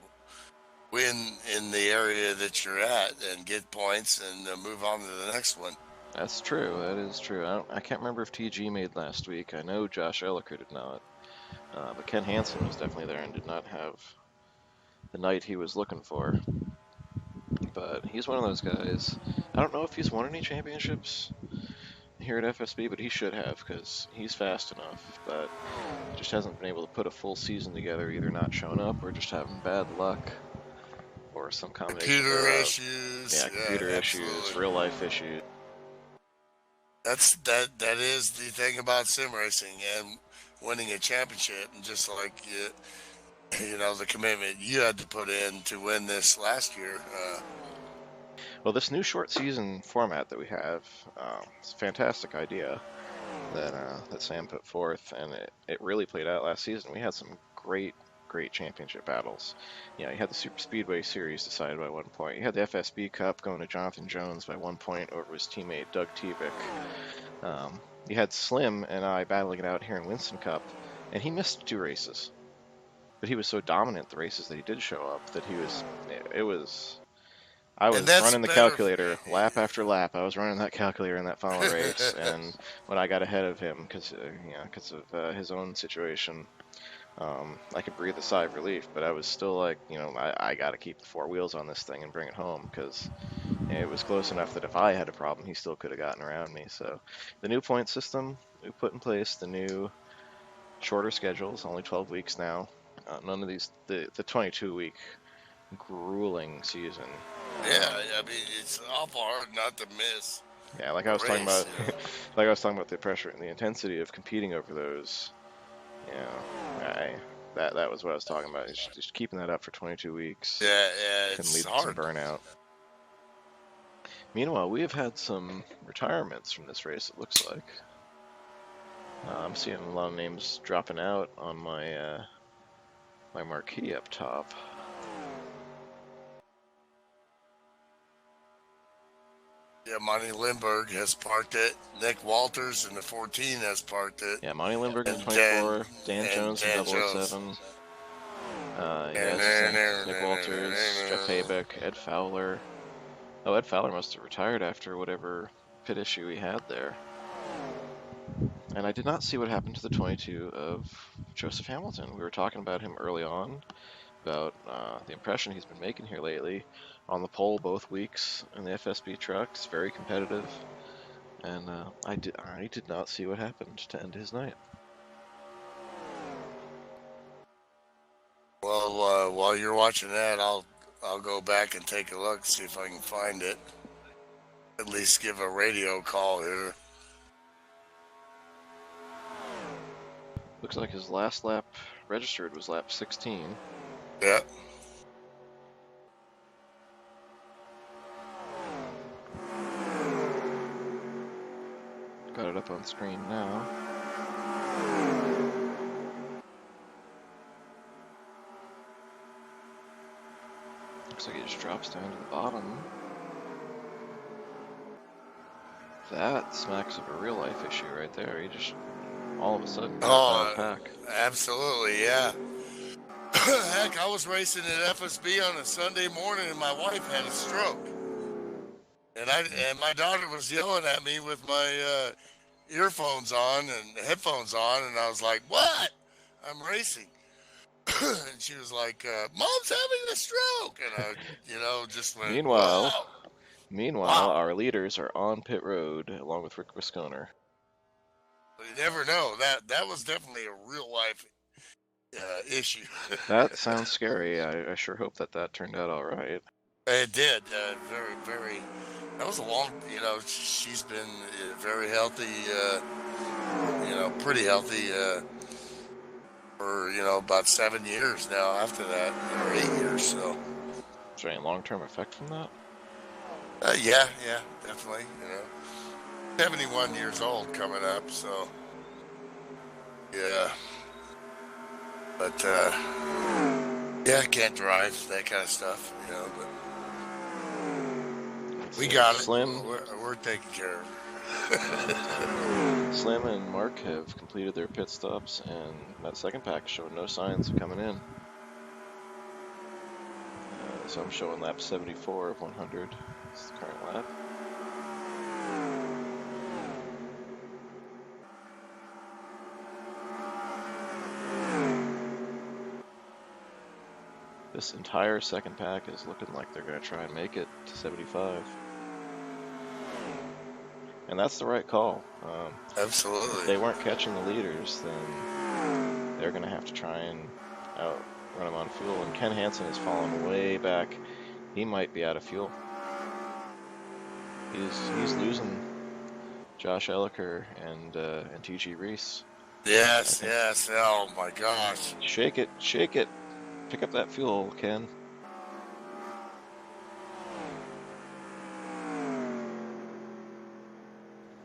win in the area that you're at and get points and move on to the next one. That's true. That is true. I can't remember if TG made last week. I know Josh Elliker did not, but Ken Hansen was definitely there and did not have the night he was looking for. But he's one of those guys. I don't know if he's won any championships here at FSB, but he should have, because he's fast enough, but just hasn't been able to put a full season together, either not showing up or just having bad luck or some combination Computer issues. Yeah, computer issues, real life issues. That is the thing about sim racing and winning a championship, and just like you know, the commitment you had to put in to win this last year. Well, this new short season format that we have, it's a fantastic idea that Sam put forth, and it really played out last season. We had some great championship battles. You had the Super Speedway Series decided by 1 point. You had the FSB Cup going to Jonathan Jones by 1 point over his teammate Doug Tevick. You had Slim and I battling it out here in Winston Cup, and he missed 2 races. But he was so dominant the races that he did show up that I was running the calculator lap after lap. I was running that calculator in that final race, and when I got ahead of him because of his own situation, I could breathe a sigh of relief. But I was still like, I got to keep the 4 wheels on this thing and bring it home, because it was close enough that if I had a problem, he still could have gotten around me. So the new point system we put in place, the new shorter schedules, only 12 weeks now. None of these, the 22-week grueling season. Yeah, I mean, it's awful hard not to miss. Yeah, like I was talking about, like I was talking about the pressure and the intensity of competing over those. That was what I was talking about. Just keeping that up for 22 weeks. Yeah, can it's lead to hard. some burnout. Meanwhile, we have had some retirements from this race. It looks like I'm seeing a lot of names dropping out on my my marquee up top. Yeah, Monty Lindbergh has parked it. Nick Walters in the 14 has parked it. Yeah, Monty Lindbergh in the And Dan 24, Dan Jones in Dan Jones. 007. Yeah, as you say, Nick Walters, Jeff Haybeck, Ed Fowler. Oh, Ed Fowler must have retired after whatever pit issue he had there. And I did not see what happened to the 22 of Joseph Hamilton. We were talking about him early on, about the impression he's been making here lately. On the pole both weeks in the FSB trucks, very competitive. And I did not see what happened to end his night. Well, while you're watching that, I'll go back and take a look, see if I can find it. At least give a radio call here. Looks like his last lap registered was lap 16. Yeah. Got it up on screen now. Looks like he just drops down to the bottom. That smacks of a real life issue right there. He just all of a sudden got out of the pack. Absolutely, yeah. Heck, I was racing at FSB on a Sunday morning and my wife had a stroke. And my daughter was yelling at me with my earphones on and headphones on, and I was like, "What? I'm racing." And she was like, "Mom's having a stroke," and I, just went. Meanwhile, Whoa! Meanwhile, Wow. our leaders are on pit road along with Rick Wisconer. You never know. That was definitely a real life issue. That sounds scary. I sure hope that turned out all right. It did. Very, very. That was a long. She's been very healthy. Pretty healthy for about 7 years now. After that, or 8 years. So. Is there any long-term effect from that? Yeah, definitely. 71 years old coming up. So. Yeah. But yeah, can't drive, that kind of stuff. But. We got it. Slim. We're taking care of it. Slim and Mark have completed their pit stops, and that second pack showing no signs of coming in. So I'm showing lap 74 of 100. This is the current lap. This entire second pack is looking like they're going to try and make it to 75. And that's the right call. Absolutely. If they weren't catching the leaders, then they're going to have to try and outrun them on fuel. And Ken Hansen has fallen way back. He might be out of fuel. He's losing Josh Elliker and T.G. Reese. Yes. Oh my gosh. Shake it. Pick up that fuel, Ken.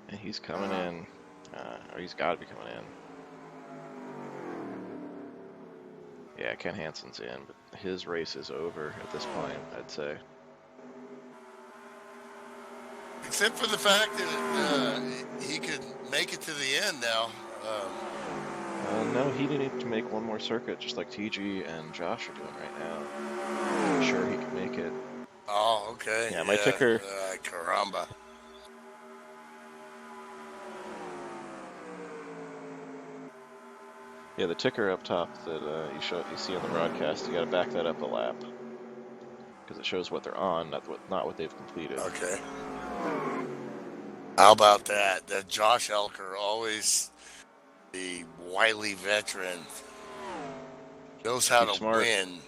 And he's coming in. Or he's got to be coming in. Yeah, Ken Hansen's in, but his race is over at this point, I'd say. Except for the fact that he could make it to the end now. No, he needed to make one more circuit, just like TG and Josh are doing right now. I'm sure he can make it. Oh, okay. Yeah, my ticker. Caramba. Yeah, the ticker up top that you see on the broadcast, you got to back that up a lap because it shows what they're on, not what they've completed. Okay. How about that? That Josh Elker, always the wily veteran, knows how to win.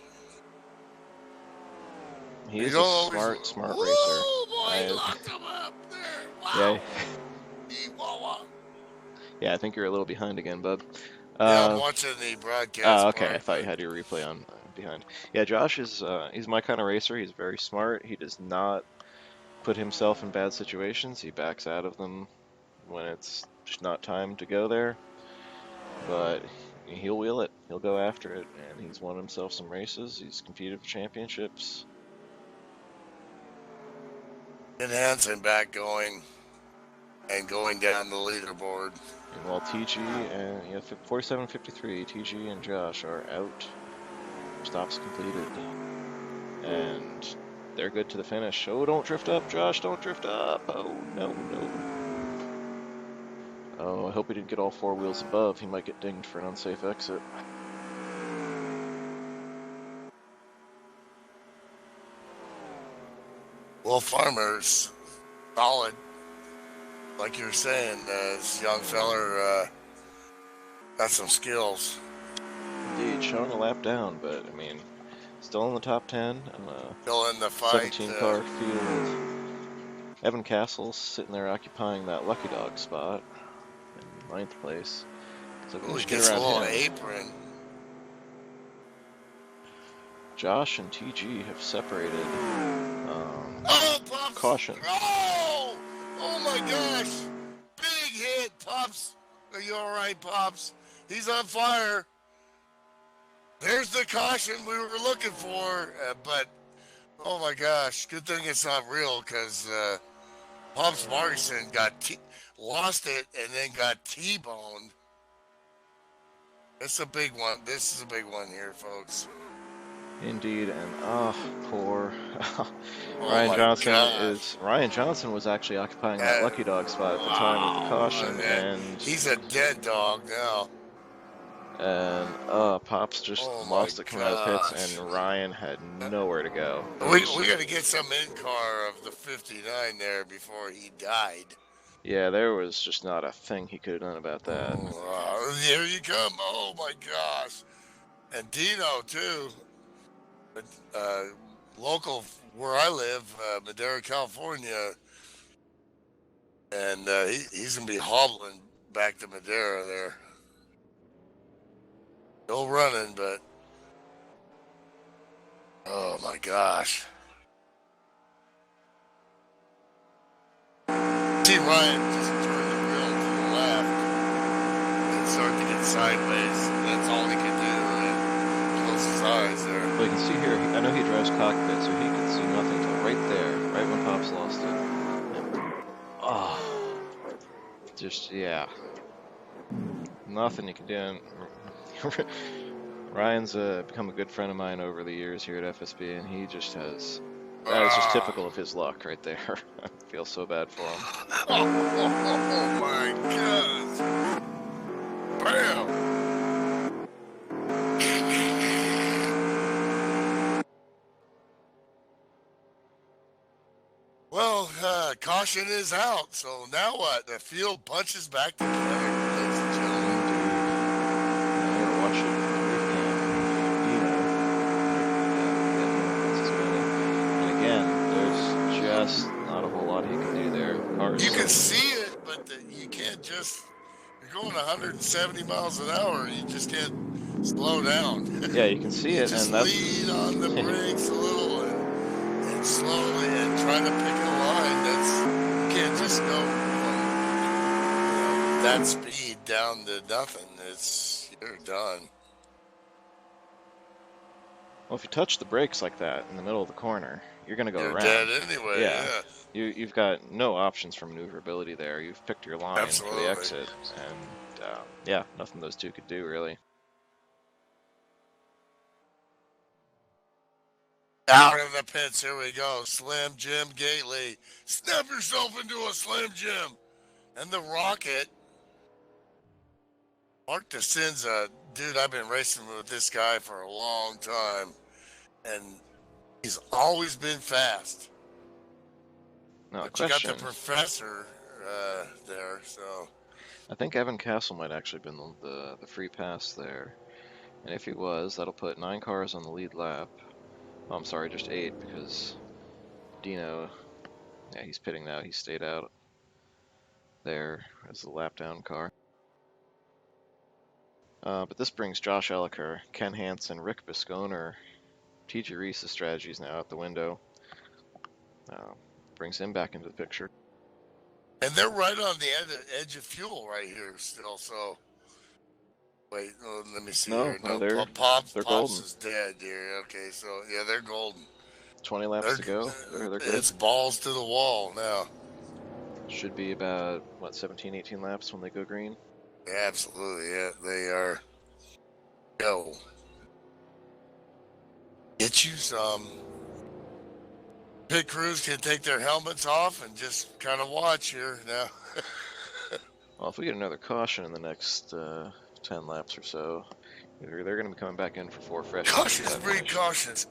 He's a smart racer. Oh boy, locked him up there. Wow. Yeah, I think you're a little behind again, bub. Yeah, I'm watching the broadcast. Oh, okay. I thought you had your replay on behind. Yeah, Josh is he's my kind of racer. He's very smart. He does not put himself in bad situations. He backs out of them when it's just not time to go there. But he'll wheel it. He'll go after it, and he's won himself some races. He's competed for championships. Hansen back going and going down the leaderboard. And while TG and 47-53, TG and Josh are out. Stops completed. And they're good to the finish. Oh, don't drift up, Josh. Don't drift up. Oh, no, no. Oh, I hope he didn't get all four wheels above. He might get dinged for an unsafe exit. Well, Farmer's solid. Like you were saying, this young feller got some skills. Indeed, showing a lap down, but, I mean, still in the top 10 on a Still in the fight. 17-car field. Evan Castle's sitting there occupying that lucky dog spot in 9th place. So we can just get gets a around little him. apron. Josh and TG have separated. Oh, Pops! Caution. Oh! Oh my gosh! Big hit, Pops! Are you alright, Pops? He's on fire. There's the caution we were looking for, but oh my gosh, good thing it's not real, because Pops Markson lost it and then got T-boned. It's a big one. This is a big one here, folks. Indeed, and poor Oh Ryan Johnson was actually occupying that lucky dog spot at the time of the caution, and he's a dead dog now. And Pops just lost it coming out of the pits, and Ryan had nowhere to go. We got to get some in-car of the 59 there before he died. Yeah, there was just not a thing he could have done about that. Oh, here you come. Oh, my gosh. And Dino, too. Local where I live, Madera, California. And he's going to be hobbling back to Madera there. Still running, but oh my gosh. See Ryan just turn the wheel to the left and start to get sideways. That's all he can do. And close his eyes there. Well, you can see here, I know he drives cockpit, so he could see nothing till right there, right when Pops lost it. And, just, yeah. Nothing you can do. Ryan's become a good friend of mine over the years here at FSB, and he just has... That is just typical of his luck right there. I feel so bad for him. Oh my gosh. Bam. Well, caution is out, so now what? The field punches back together, ladies and gentlemen. You're watching and again, there's just not a whole lot he can do there. You can see it, but you can't just... You're going 170 miles an hour, you just can't slow down. Yeah, you can see it, just and that's... lead on the brakes a little and slowly and try to pick a line. You can't just go from that speed down to nothing. You're done. Well, if you touch the brakes like that in the middle of the corner, you're going to go around. You're dead anyway, yeah. You've got no options for maneuverability there. You've picked your line for the exit, and yeah, nothing those two could do, really. Out of the pits, here we go. Slim Jim Gately. Snap yourself into a Slim Jim. And the Rocket. Mark DeCinza, dude, I've been racing with this guy for a long time. And he's always been fast. No but question. You got the professor there, so. I think Evan Castle might actually have been the free pass there. And if he was, that'll put 9 cars on the lead lap. Oh, I'm sorry, just 8, because Dino, yeah, he's pitting now. He stayed out there as the lap down car. But this brings Josh Elliker, Ken Hansen, Rick Bisconer, TJ Reese's strategies now out the window. Brings him back into the picture. And they're right on the edge of fuel right here still, so... Wait, let me see here. No, they're Pops golden. is dead here. Okay, so, yeah, they're golden. 20 laps They're to go. They're good. it's balls to the wall now. Should be about, what, 17, 18 laps when they go green? Yeah, absolutely. Yeah, they are. Go get you some. Pit crews can take their helmets off and just kind of watch here now. Well, if we get another caution in the next 10 laps or so, either they're going to be coming back in for 4 freshies at Cautious that breed point. cautious.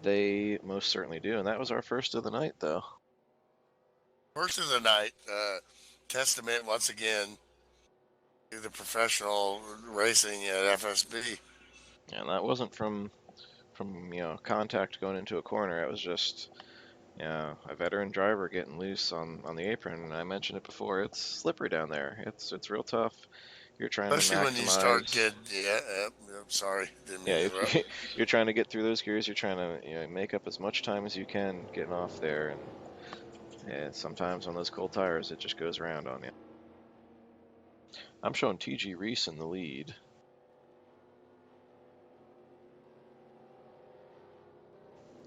They most certainly do, and that was our first of the night, though. First of the night, testament once again to the professional racing at FSB. And that wasn't from contact going into a corner. It was just a veteran driver getting loose on the apron. And I mentioned it before. It's slippery down there. It's real tough. You're trying to Especially when you start maximize. getting, I'm sorry, didn't mean Yeah, to interrupt. you're trying to get through those gears. You're trying to make up as much time as you can getting off there, and sometimes on those cold tires, it just goes around on you. I'm showing TG Reese in the lead.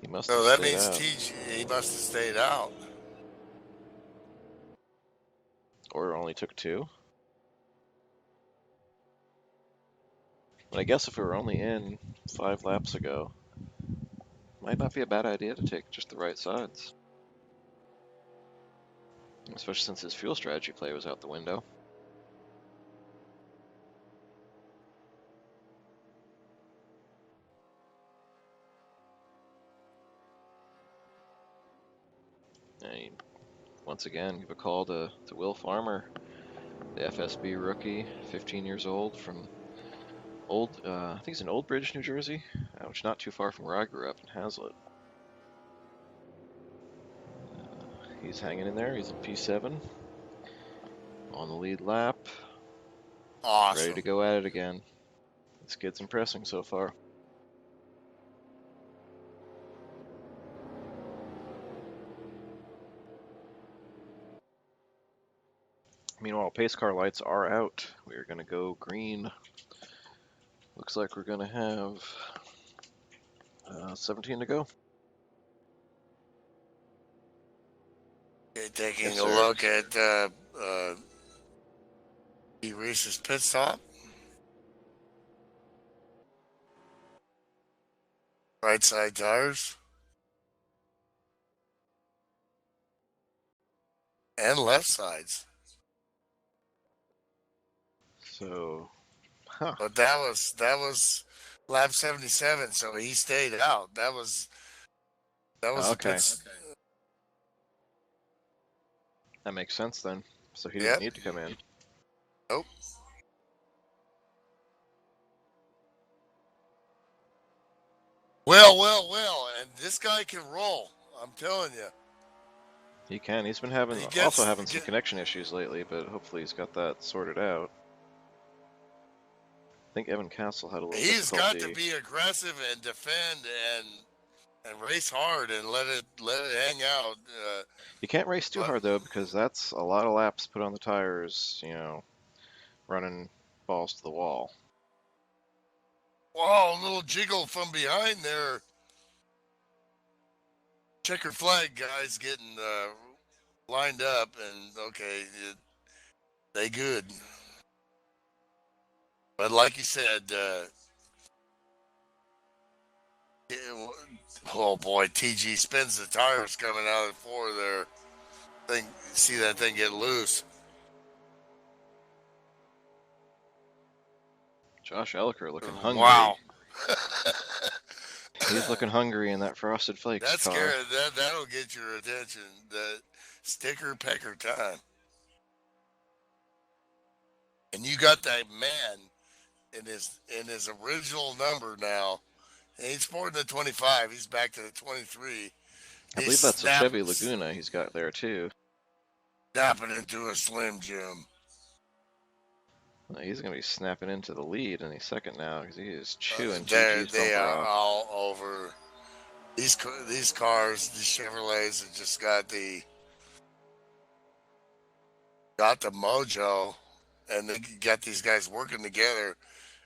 He must So have that stayed means out, TG, he must have stayed out. or only took 2. But I guess if we were only in 5 laps ago, might not be a bad idea to take just the right sides. Especially since his fuel strategy play was out the window. And once again, give a call to Will Farmer, the FSB rookie, 15 years old, from I think he's in Old Bridge, New Jersey, which is not too far from where I grew up in Hazlitt. He's hanging in there. He's in P7 on the lead lap, ready to Awesome. go at it again. This kid's impressing so far. Meanwhile, pace car lights are out. We are going to go green. Looks like we're going to have 17 to go. Okay, Yes, taking a sir. look at Reese's pit stop. Right side tires and left sides. So, But that was lap 77, so he stayed out. That was the okay. pits. That makes sense then. So he didn't Yep. need to come in. Nope. Well, and this guy can roll. I'm telling you. He can. He's been He also gets. having some connection issues lately, but hopefully he's got that sorted out. I think Evan Castle had a little He's got to difficulty. be aggressive and defend and race hard and let it hang out. You can't race too But hard though, because that's a lot of laps put on the tires. Running balls to the wall. wow, a little jiggle from behind there. Checker flag guys getting lined up, and okay, they good. But like you said, oh boy, TG spins the tires coming out of the floor there. See that thing get loose. Josh Elliker looking hungry. Wow. He's looking hungry in that Frosted Flakes That's car. scary. That'll get your attention. The sticker pecker time. And you got that man in his original number now. And he's sporting the 25. He's back to the 23. I He's believe that's a Chevy Laguna he's got there too. snapping into a Slim Jim. He's going to be snapping into the lead any second now because he is chewing They TG's they bumper are off. all over these cars. These Chevrolets have just got the mojo, and they got these guys working together.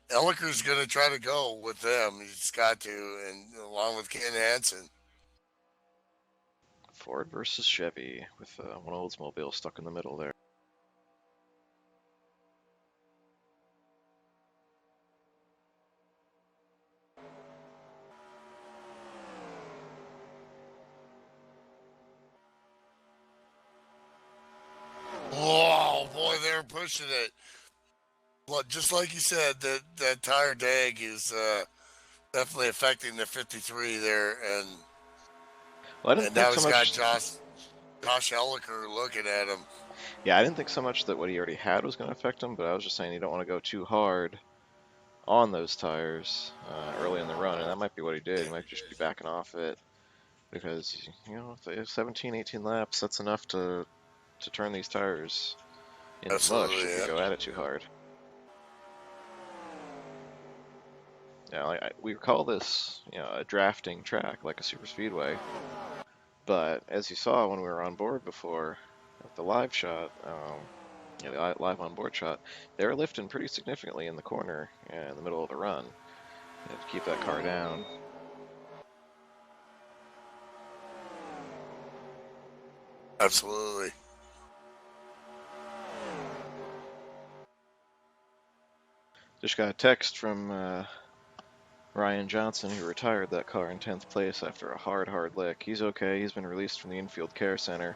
Elliker's going to try to go with them. He's got to, and along with Ken Hansen. Ford versus Chevy with one Oldsmobile stuck in the middle there. Oh boy, they're pushing it. Well, just like you said, that tire dag is definitely affecting the 53 there, Well, I didn't and think now so he's got much. Josh Elliker looking at him. Yeah, I didn't think so much that what he already had was going to affect him, but I was just saying you don't want to go too hard on those tires early in the run, and that might be what he did. He might just be backing off it because if they have 17, 18 laps, that's enough to turn these tires into mush Absolutely, if you yeah. go at it too hard. Yeah, we call this a drafting track like a super speedway, but as you saw when we were on board before at the live shot, the live on board shot, they were lifting pretty significantly in the corner in the middle of the run. You have to keep that car down. Absolutely. Just got a text from Ryan Johnson, who retired that car in 10th place after a hard lick. He's okay. He's been released from the infield care center.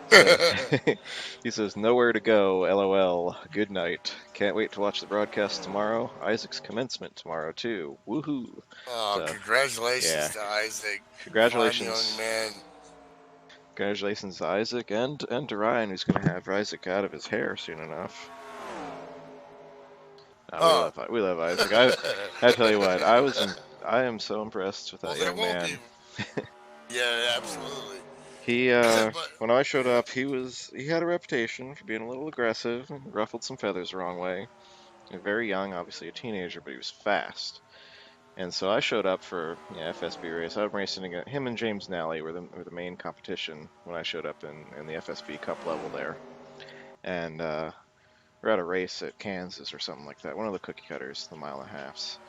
Says he says nowhere to go. LOL. Good night. Can't wait to watch the broadcast tomorrow. Isaac's commencement tomorrow too. Woohoo! Oh, So congratulations yeah, to Isaac. Fine young congratulations, man. congratulations to Isaac and to Ryan, who's going to have Isaac out of his hair soon enough. Oh. We love Isaac. I tell you what, I am so impressed with Well, that there young will be. man. Yeah, absolutely. He But when I showed yeah, up, he had a reputation for being a little aggressive and ruffled some feathers the wrong way. Very young, obviously a teenager, but he was fast. And so I showed up for FSB race. I'm racing against him and James Nally were the main competition when I showed up in the FSB Cup level there. And we're at a race at Kansas or something like that, one of the cookie cutters, the mile and a halves.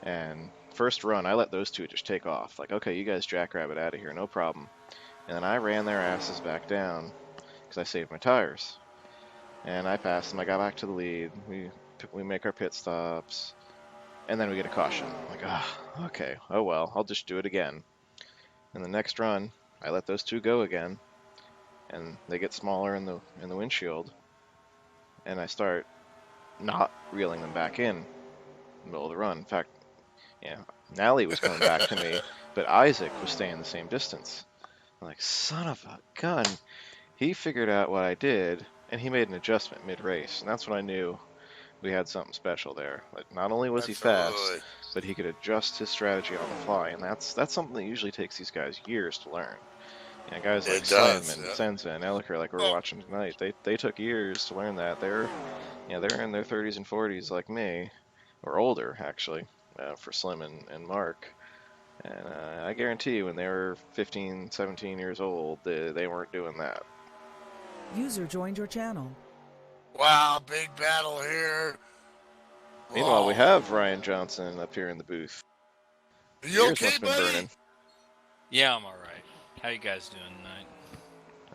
And first run, I let those two just take off. Like, okay, you guys jackrabbit out of here, no problem. And then I ran their asses back down because I saved my tires. And I passed them. I got back to the lead. We make our pit stops, and then we get a caution. I'm like, okay, oh well, I'll just do it again. And the next run, I let those two go again, and they get smaller in the windshield, and I start not reeling them back in the middle of the run. In fact, Nally was coming back to me, but Isaac was staying the same distance. I'm like, son of a gun. He figured out what I did, and he made an adjustment mid-race, and that's when I knew we had something special there. Like, not only was he fast, absolutely. but he could adjust his strategy on the fly, and that's something that usually takes these guys years to learn. Guys like It Slim does. and Yeah. Senza and Elliker, like we were Oh, watching tonight, they took years to learn that. They're in their 30s and 40s like me, or older actually, for Slim and Mark. And I guarantee you, when they were 15, 17 years old, they weren't doing that. User joined your channel. wow, big battle here. Meanwhile, we Whoa. have Ryan Johnson up here in the booth. Are Your you ears okay, must have been buddy? burning. Yeah, I'm all right. How you guys doing tonight?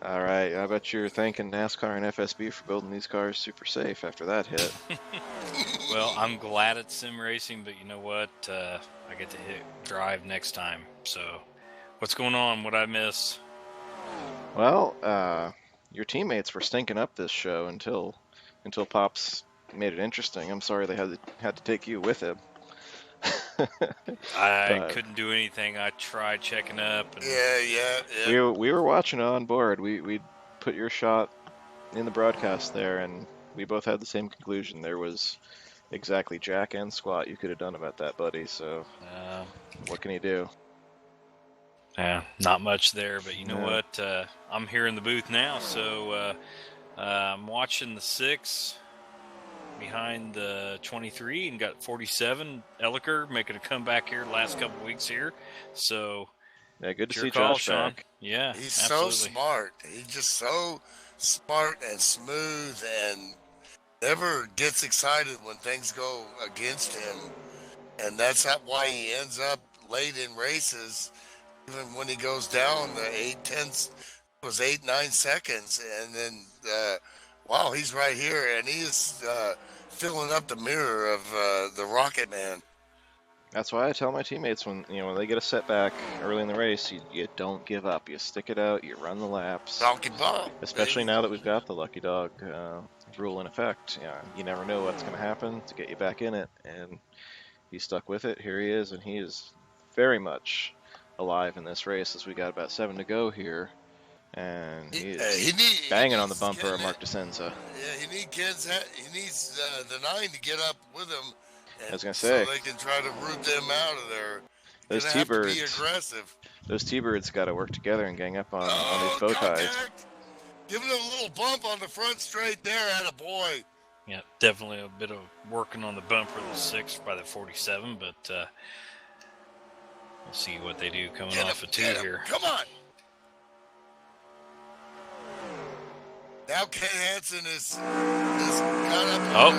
All right, I bet you're thanking NASCAR and FSB for building these cars super safe after that hit. Well, I'm glad it's sim racing, but you know what? I get to drive next time. So, what's going on? What I miss? Well, your teammates were stinking up this show until Pops made it interesting. I'm sorry they had to take you with him. I But couldn't do anything. I tried checking up, and Yeah. we were watching on board. We put your shot in the broadcast there, and we both had the same conclusion. There was exactly jack and squat you could have done about that, buddy. So uh, what can you do? yeah, not much there. But you know No. what? I'm here in the booth now, so I'm watching the 6 behind the 23 and got 47. Elliker making a comeback here the last couple of weeks here. So Yeah, good to it's your see call, Josh Sean. back. Yeah, He's so absolutely. smart. He's just so smart and smooth and never gets excited when things go against him. And that's why he ends up late in races even when he goes down, the 8 tenths was 8 9 seconds, and then wow, he's right here, and he's filling up the mirror of the Rocket Man. That's why I tell my teammates when they get a setback early in the race, you don't give up. You stick it out. You run the laps. Donkey ball, Especially baby. now that we've got the lucky dog rule in effect. You never know what's going to happen to get you back in it, and he stuck with it. Here he is, and he is very much alive in this race as we got about 7 to go here, and he is banging on the bumper of Mark DeCenza. Yeah, he needs the 9 to get up with him. I was gonna say, so they can try to root them out of there. Those T-birds, be aggressive. Those T-birds got to work together and gang up on these bow ties. Giving him a little bump on the front straight there, attaboy. Yeah, definitely a bit of working on the bumper of the 6 by the 47, but we'll see what they do coming off of 2 here. Come on. Now Kay Hansen is got up. Oh,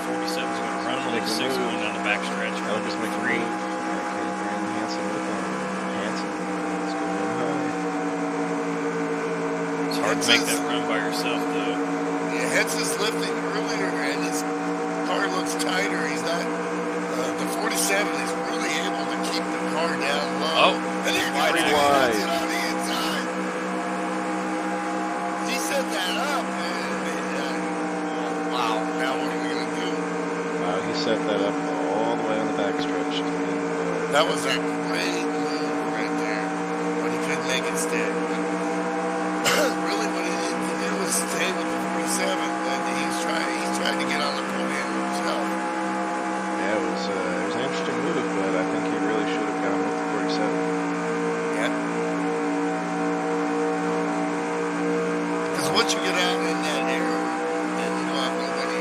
47's going to run on the 6 going down the back stretch. That'll just make 3. Okay, Brandon Hansen with him. Hansen is going high. It's hard to make that run by yourself, though. Yeah, Hansen's lifting earlier, and his car looks tighter. He's not. The 47 is really able to keep the car down low. Oh, and he's pretty wide. On the inside. He set that up, wow, now what are we going to do? Wow, he set that up all the way on the backstretch. That was a great move right there, but he couldn't make it stick. Really, what he needed to do was stay with the 47, and he's trying to get on the podium himself. Yeah, it was an interesting move, but I think he really should have gone with the 47. Yeah. Because once you get out in that area, and you don't have nobody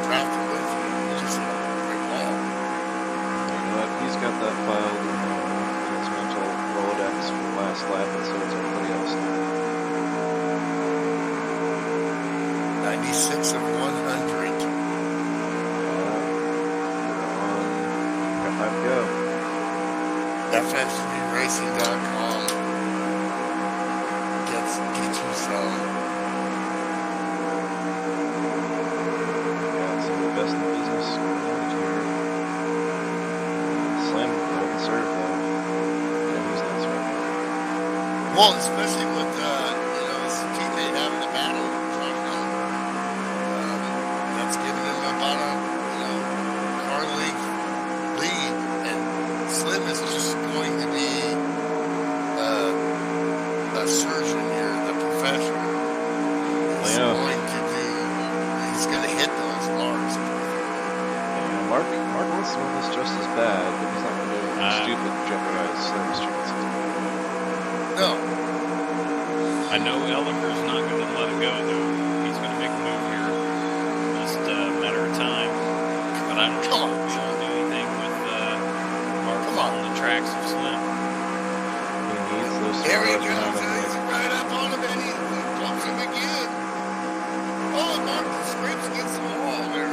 drafting with you, you just hit a brick wall. You know what? He's got that filed in his mental Rolodex for the last lap, and so does everybody else. 96 of 100. Got 5 to go. FSBRacing.com. Get you some. Got some of the best in the business right here. Slam golden serve though. Yeah, he's not smart. Well, especially with his teammate having the battle in front of him. That's giving him about a car length lead, and Slim is just going to be a surgeon here, the professional. He's going to hit those bars. Yeah, Mark wants to win this just as bad, but he's not going to do anything stupid to jeopardize service chances. No. I know Elliker's not going to let it go, though. He's going to make a move here. Just a matter of time. But I don't know if he'll do anything with Mark on the tracks of Slim. He needs those Here he stars goes. behind him. He's right up on him, and he bumps him again. Oh, and Mark scrapes against the wall there.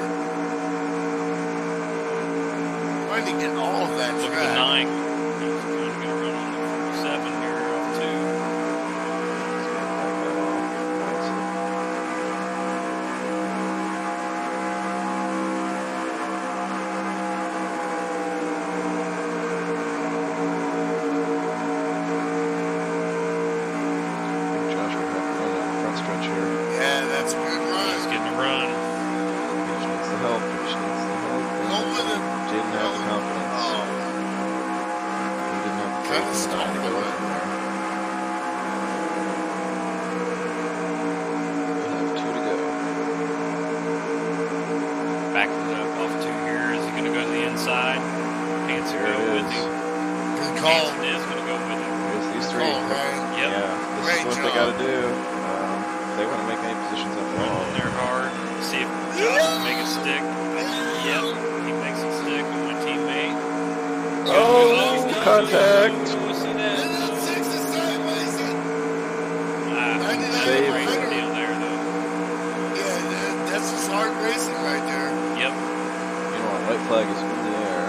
Trying to get all of that Look track. at the 9. He's going to run on the 47 here off 2. Josh will have to run down the front stretch here. Yeah, that's a good run. He's getting a run. He needs the help. Go with him. Didn't have the confidence. Oh, He didn't have the kind of confidence to stumbled go with from it. there. We'll have 2 to go. Backing it up off 2 here. Is he going to go to the inside? Hansen There go it with is. him. Good call. Hansen is going to go with him. Here's these 3. Call, Ryan. Yep. Yeah, this Great is what job. they got to do. If they want to make any positions up Run there. in there hard. See if Josh can make it stick. Yep, he makes it stick with my teammate. Oh, contact. We see that. And then 6 is sideways. Save. Great deal there, though. Yeah, that's just hard racing right there. Yep. Meanwhile, white flag is in the air.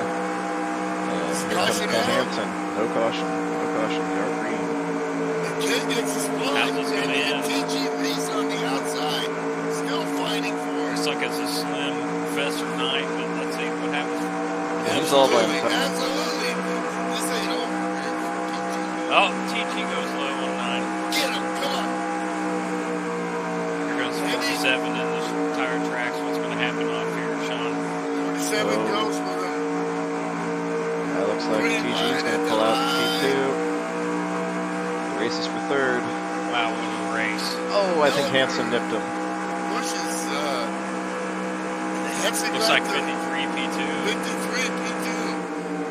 And Here comes Caution Ken out. Hansen. No caution. No caution. We are green. The kid gets his spot. How's this gonna end? TG Reese on the outside, still fighting for it. Looks like it's a slim Professor Knight, but let's see what happens. Yeah, he's all by Absolutely, himself. absolutely. This ain't over. Oh, TT goes low on 9. Get him, come on. Here goes 47 in the tire tracks. What's going to happen off here, Sean? 47 Oh. goes with him. That looks like Green TG's line going at to the pull out line. P2. The race is for third. Wow, what a race. Oh, I think Hansen nipped him. Bushes, Hansen Looks got like the 53 P2. 53 P2.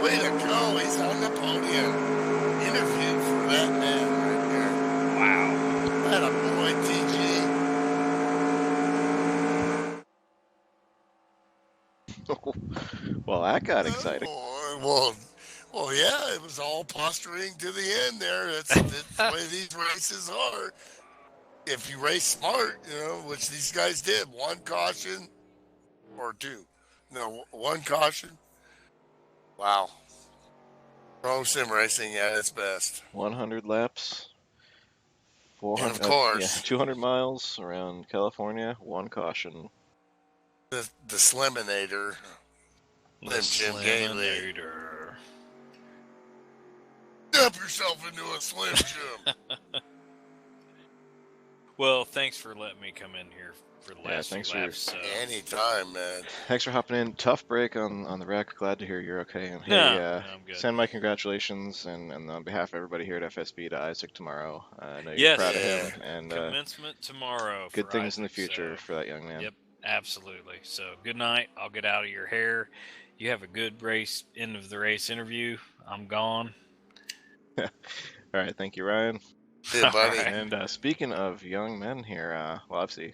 Way to go. He's on the podium. Interviewed for that man right there. Wow. That a boy, TG. Well, that got exciting. Well, yeah, it was all posturing to the end there. That's the way these races are. If you race smart, which these guys did, one caution or two. No, one caution. Wow. Pro sim racing at its best. 100 laps. 400, And of course, 200 miles around California. One caution. the Sliminator. The Jim Gailey. Sliminator. Dump yourself into a Slim Jim. Well, thanks for letting me come in here for the last thanks few for- laps. Anytime, man. Thanks for hopping in. Tough break on the wreck. Glad to hear you're okay. And hey, No, I'm good. send my congratulations and on behalf of everybody here at FSB to Isaac tomorrow. I know you're Yes. proud of him and Commencement tomorrow. good for things in the Isaac, future so- for that young man. Yep, absolutely. So good night. I'll get out of your hair. You have a good race, end of the race interview. I'm gone. All right, thank you, Ryan. Hey, buddy. All right. And speaking of young men here, well, obviously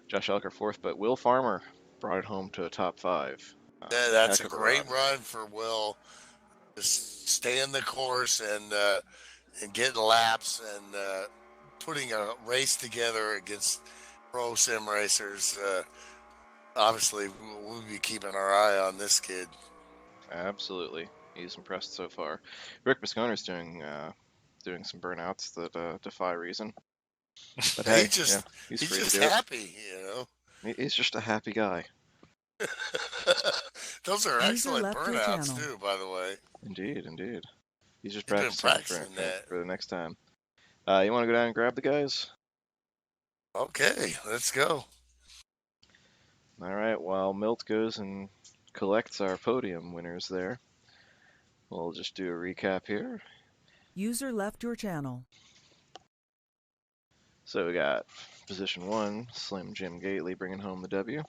Josh Elker fourth, but Will Farmer brought it home to a top 5. Yeah, that's a heck of great run. run for Will. Just staying the course and getting laps and putting a race together against pro sim racers. Obviously, we'll be keeping our eye on this kid. Absolutely, he's impressed so far. Rick Bisconer's doing some burnouts that defy reason. But hey, he's just he's free to do happy, He's just a happy guy. Those are User excellent left your burnouts channel. too, by the way. Indeed. He's just He's been practicing, practicing for, that. for the next time. You want to go down and grab the guys? Okay, let's go. All right, while Milt goes and collects our podium winners there, we'll just do a recap here. User left your channel. So we got position 1, Slim Jim Gately bringing home the W.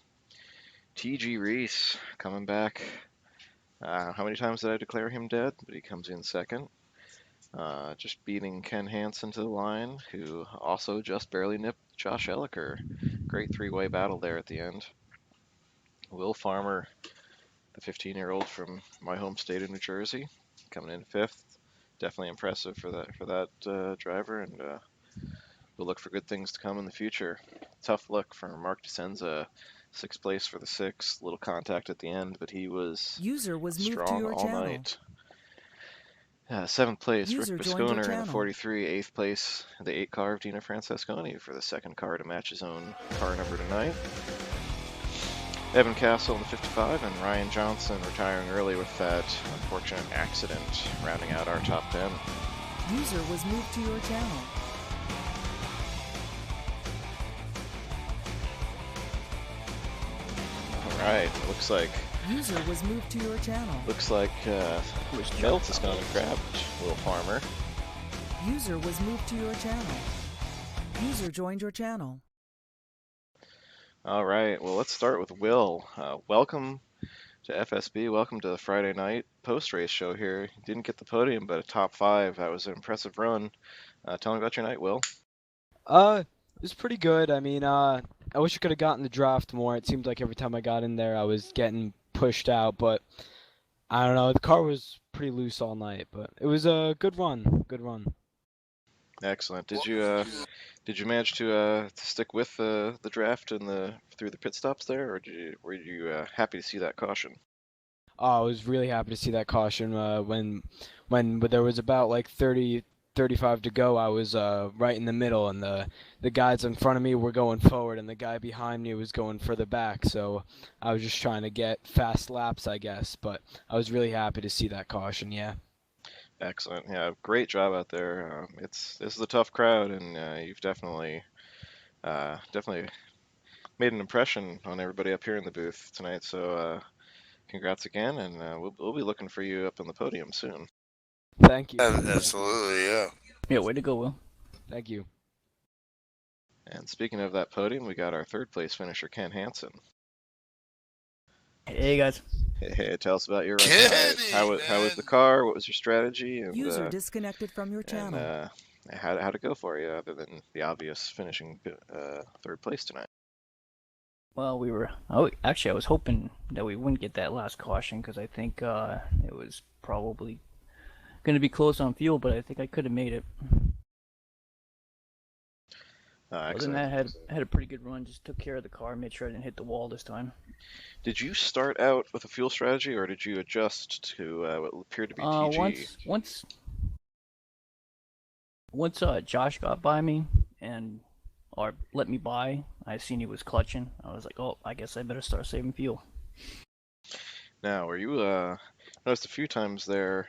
TG Reese coming back. How many times did I declare him dead? But he comes in second. Just beating Ken Hansen to the line, who also just barely nipped Josh Elliker. Great 3-way battle there at the end. Will Farmer, the 15-year-old from my home state of New Jersey, coming in 5th. Definitely impressive for that driver, and we'll look for good things to come in the future. Tough luck for Mark DeSenza, 6th place for the 6th. Little contact at the end, but he was User was moved to strong your all channel. night. 7th place, User Rick joined your Bisconer in a channel. 43. 8th place, the 8 car of Dino Francesconi for the 2nd car to match his own car number tonight. Evan Castle in the 55, and Ryan Johnson retiring early with that unfortunate accident, rounding out our top 10. User was moved to your channel. All right, looks like User was moved to your channel. Milt is going to grab Will Farmer. User was moved to your channel. User joined your channel. All right, well, let's start with Will. Welcome to FSB. Welcome to the Friday night post-race show here. You didn't get the podium, but a top 5. That was an impressive run. Tell me about your night, Will. It was pretty good. I mean, I wish I could have gotten the draft more. It seemed like every time I got in there, I was getting pushed out, but I don't know. The car was pretty loose all night, but it was a good run. Good run. Excellent. Did you manage to stick with the draft and through the pit stops there, or were you happy to see that caution? Oh, I was really happy to see that caution. When there was about like 30, 35 to go, I was right in the middle, and the guys in front of me were going forward, and the guy behind me was going further back. So I was just trying to get fast laps, I guess. But I was really happy to see that caution. Yeah. Excellent. Yeah, great job out there. This is a tough crowd, and you've definitely made an impression on everybody up here in the booth tonight. So congrats again, and we'll be looking for you up on the podium soon. Thank you. Absolutely, yeah. Yeah, way to go, Will. Thank you. And speaking of that podium, we got our third place finisher, Ken Hansen. Hey, guys. Hey, tell us about your run Kenny, tonight. How was man. the car? What was your strategy? And User disconnected from your channel. how'd it go for you, other than the obvious finishing third place tonight? Well, actually, I was hoping that we wouldn't get that last caution because I think it was probably going to be close on fuel, but I think I could have made it. Other than that, I had a pretty good run. Just took care of the car, made sure I didn't hit the wall this time. Did you start out with a fuel strategy, or did you adjust to what appeared to be TG? Once Josh got by me or let me by, I seen he was clutching. I was like, oh, I guess I better start saving fuel. Now, were you noticed a few times there?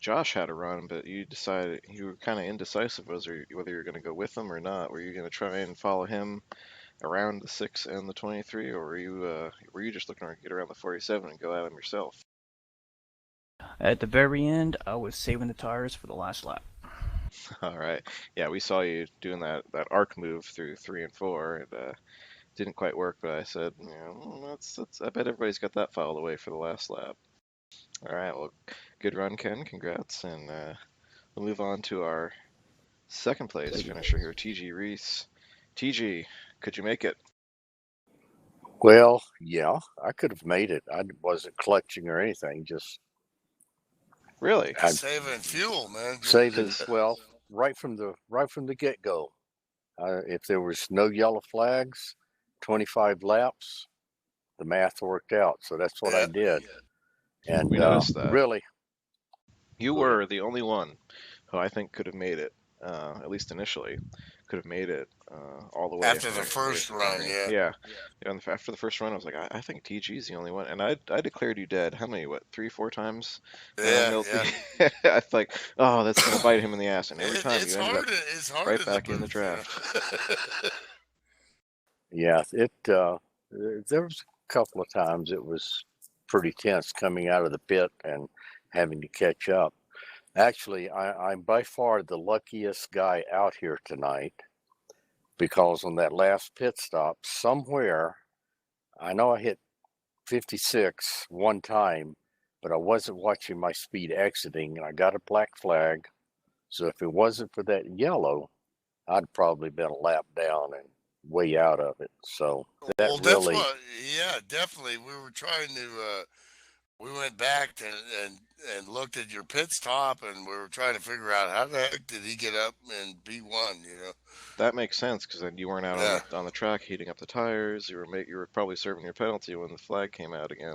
Josh had a run, but you decided you were kind of indecisive whether you were going to go with him or not. Were you going to try and follow him around the 6 and the 23, or were you just looking to get around the 47 and go at him yourself? At the very end, I was saving the tires for the last lap. All right. Yeah, we saw you doing that arc move through 3 and 4, and didn't quite work. But I said, that's I bet everybody's got that filed away for the last lap. All right. Well, good run, Ken. Congrats, and we'll move on to our second place finisher here, TG Reese. TG, could you make it? Well, yeah, I could have made it. I wasn't clutching or anything, just Really? Saving fuel, man. saving. Well, right from the get go. If there was no yellow flags, 25 laps, the math worked out. So that's what I did. And We noticed that. really, You were the only one who I think could have made it, at least initially, could have made it all the way. After the first run, yeah. Yeah. After the first run, I was like, I think TG's the only one. And I declared you dead. How many, 3, 4 times? Yeah. I was like, oh, that's going to bite him in the ass. And every time It's you ended up it's hard right back in the draft. yeah, there was a couple of times it was pretty tense coming out of the pit and having to catch up. Actually, I'm by far the luckiest guy out here tonight, because on that last pit stop, somewhere, I know I hit 56 one time, but I wasn't watching my speed exiting, and I got a black flag. So if it wasn't for that yellow, I'd probably been a lap down and way out of it. So that really, yeah, definitely. We were trying to. We went back and looked at your pit stop, and we were trying to figure out how the heck did he get up in B1, That makes sense, because then you weren't out on the track heating up the tires. You were probably serving your penalty when the flag came out again.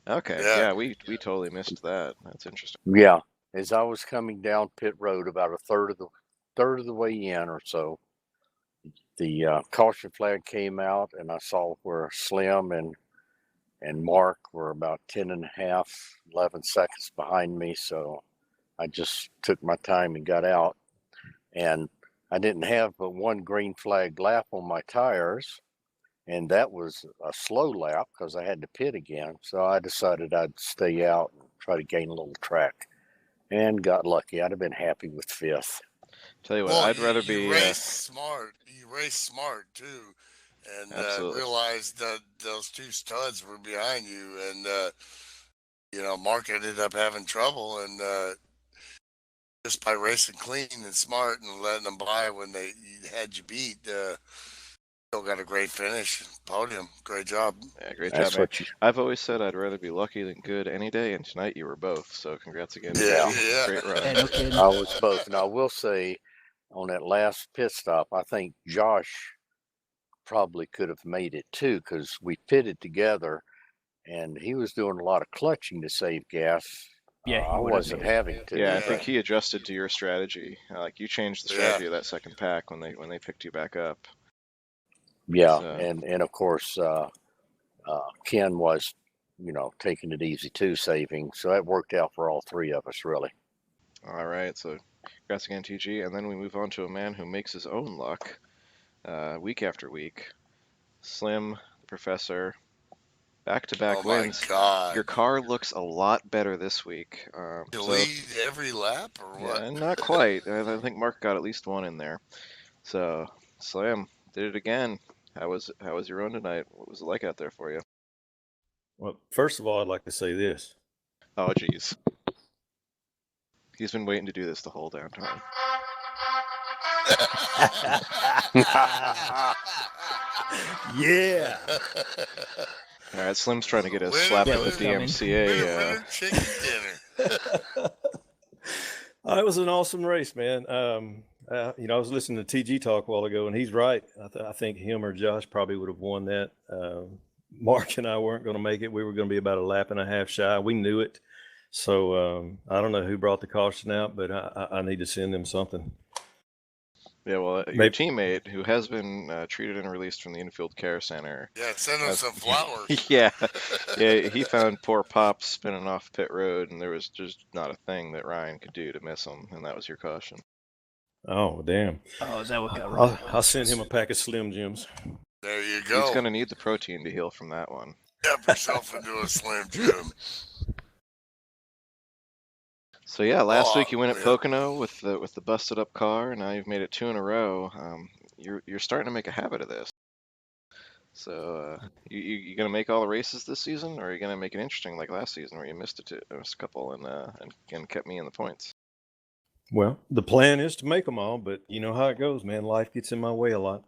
Okay, yeah, we totally missed that. That's interesting. yeah. As I was coming down pit road, about a third of the way in or so, the caution flag came out, and I saw where Slim and Mark were about 10 and a half, 11 seconds behind me. So I just took my time and got out. And I didn't have but one green flag lap on my tires. And that was a slow lap because I had to pit again. So I decided I'd stay out and try to gain a little track. And got lucky. I'd have been happy with fifth. Tell you what, I'd rather be. You race smart. You race smart, too. And realized that those two studs were behind you, and Mark ended up having trouble, and just by racing clean and smart and letting them by when they had you beat, still got a great finish, podium. Great job. Yeah, great job, man. I've always said I'd rather be lucky than good any day, and tonight you were both. So congrats again. Yeah. Great run. I was both, and I will say, on that last pit stop, I think Josh probably could have made it too, because we pitted together, and he was doing a lot of clutching to save gas. Yeah, he I would have wasn't made it. having to. Yeah, I Yeah. think he adjusted to your strategy. Like you changed the Yeah. strategy of that second pack when they picked you back up. Yeah, So- and of course Ken was, taking it easy too, saving. So that worked out for all three of us, really. All right, so congrats again, TG. And then we move on to a man who makes his own luck week after week. Slim, the Professor, back-to-back Oh my wins. God. Your car looks a lot better this week. Delete every lap or what? Yeah, not quite. I think Mark got at least one in there. So Slim did it again. How was your run tonight? What was it like out there for you? Well, first of all, I'd like to say this. Oh, geez. He's been waiting to do this the whole damn time. Yeah. All right, Slim's trying to get a Winner, slap at the was coming. DMCA. winner, chicken dinner. It was an awesome race, man. I was listening to TG talk a while ago, and he's right. I think him or Josh probably would have won that. Mark and I weren't going to make it. We were going to be about a lap and a half shy. We knew it. So I don't know who brought the caution out, but I need to send them something. Yeah, well, your Maybe- teammate, who has been treated and released from the infield care center. Yeah, send him some flowers. Yeah, he found poor Pop spinning off pit road, and there was just not a thing that Ryan could do to miss him, and that was your caution. Oh, damn. Oh, is that what got wrong? I'll send him a pack of Slim Jims. There you go. He's going to need the protein to heal from that one. Step yourself into a Slim Jim. So yeah, last Oh, week you went at yeah. Pocono with the busted up car, and now you've made it 2 in a row. You're starting to make a habit of this. So you gonna make all the races this season, or are you gonna make it interesting like last season where you missed a couple and kept me in the points? Well, the plan is to make them all, but you know how it goes, man. Life gets in my way a lot.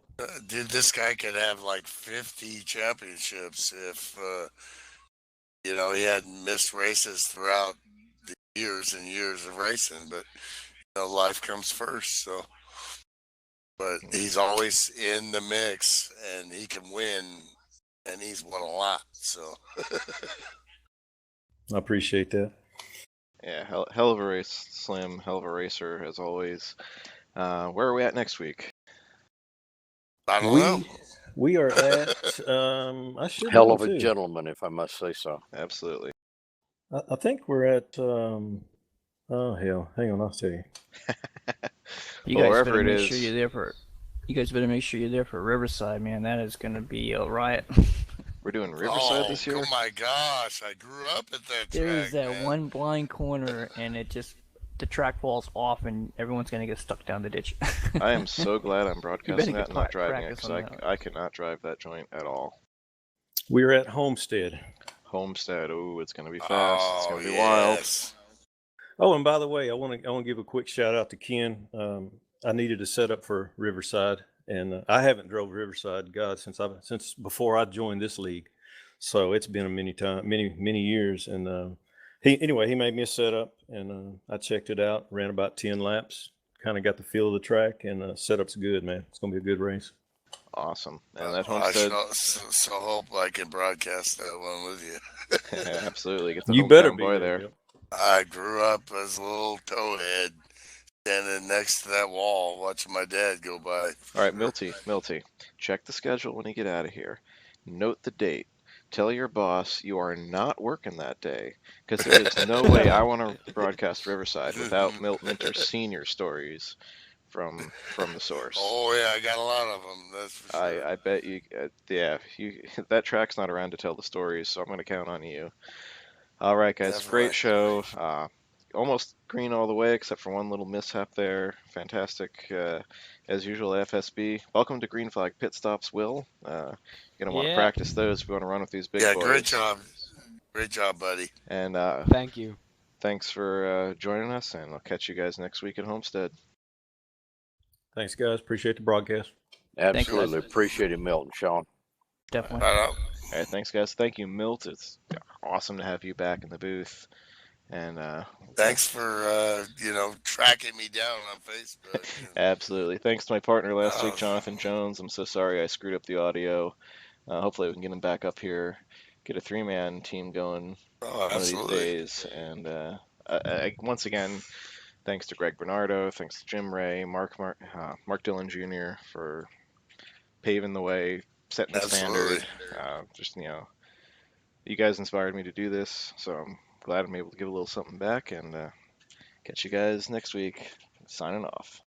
Dude, this guy could have like 50 championships if, he hadn't missed races throughout the years and years of racing. But, life comes first. So, but he's always in the mix and he can win, and he's won a lot. So, I appreciate that. Yeah, hell of a race, Slim. Hell of a racer as always. Where are we at next week? I don't know. We are at I should Hell know of a too. gentleman, if I must say so. Absolutely. I think we're at oh hell, hang on, I'll tell you. You Well, guys wherever better it make is. sure you're there for. You guys better make sure you're there for Riverside, man. That is gonna be a riot. We're doing Riverside Oh, this year. oh my gosh. I grew up at that There track. is that man. one blind corner, and the track falls off, and everyone's gonna get stuck down the ditch. I am so glad I'm broadcasting get that and not pra- driving it practice because on that. I cannot drive that joint at all. We're at Homestead. Homestead, oh, it's gonna be fast. It's Oh, gonna be wild. yes. Oh, and by the way, I want to give a quick shout out to Ken. I needed a setup for Riverside, and I haven't drove Riverside, God, since before I joined this league. So it's been a many years, and he made me a setup, and I checked it out, ran about 10 laps, kind of got the feel of the track, and setup's good, man. It's gonna be a good race. Awesome. And that I Homestead, so hope I can broadcast that one with you. absolutely. Get the You better hometown be boy there. there. Yep. I grew up as a little towhead standing next to that wall watching my dad go by. All right, Milty, check the schedule when you get out of here. Note the date. Tell your boss you are not working that day, because there is no way I want to broadcast Riverside without Milt Minter's senior stories from the source. Oh, yeah, I got a lot of them. That's for sure. I bet you, that track's not around to tell the stories, so I'm going to count on you. All right, guys, Definitely. great show. Almost green all the way, except for one little mishap there. Fantastic, as usual, FSB. Welcome to Green Flag Pit Stops, Will. You're going to want to Yeah. practice those if you want to run with these big Yeah, boys. great job. Great job, buddy. And Thank you. thanks for joining us, and I'll catch you guys next week at Homestead. Thanks, guys. Appreciate the broadcast. Absolutely. Appreciate it, Milton, Sean. Definitely. Right on. All right, thanks, guys. Thank you, Milt. It's awesome to have you back in the booth. And Thanks for, tracking me down on Facebook. absolutely. Thanks to my partner last week, Oh. Jonathan Jones. I'm so sorry I screwed up the audio. Hopefully we can get him back up here get a 3-man team going Oh, one of these absolutely. days. And once again, thanks to Greg Bernardo, thanks to Jim Ray, Mark Dillon Jr. for paving the way, setting the Absolutely. standard. Just you guys inspired me to do this, so I'm glad I'm able to give a little something back. And catch you guys next week. Signing off.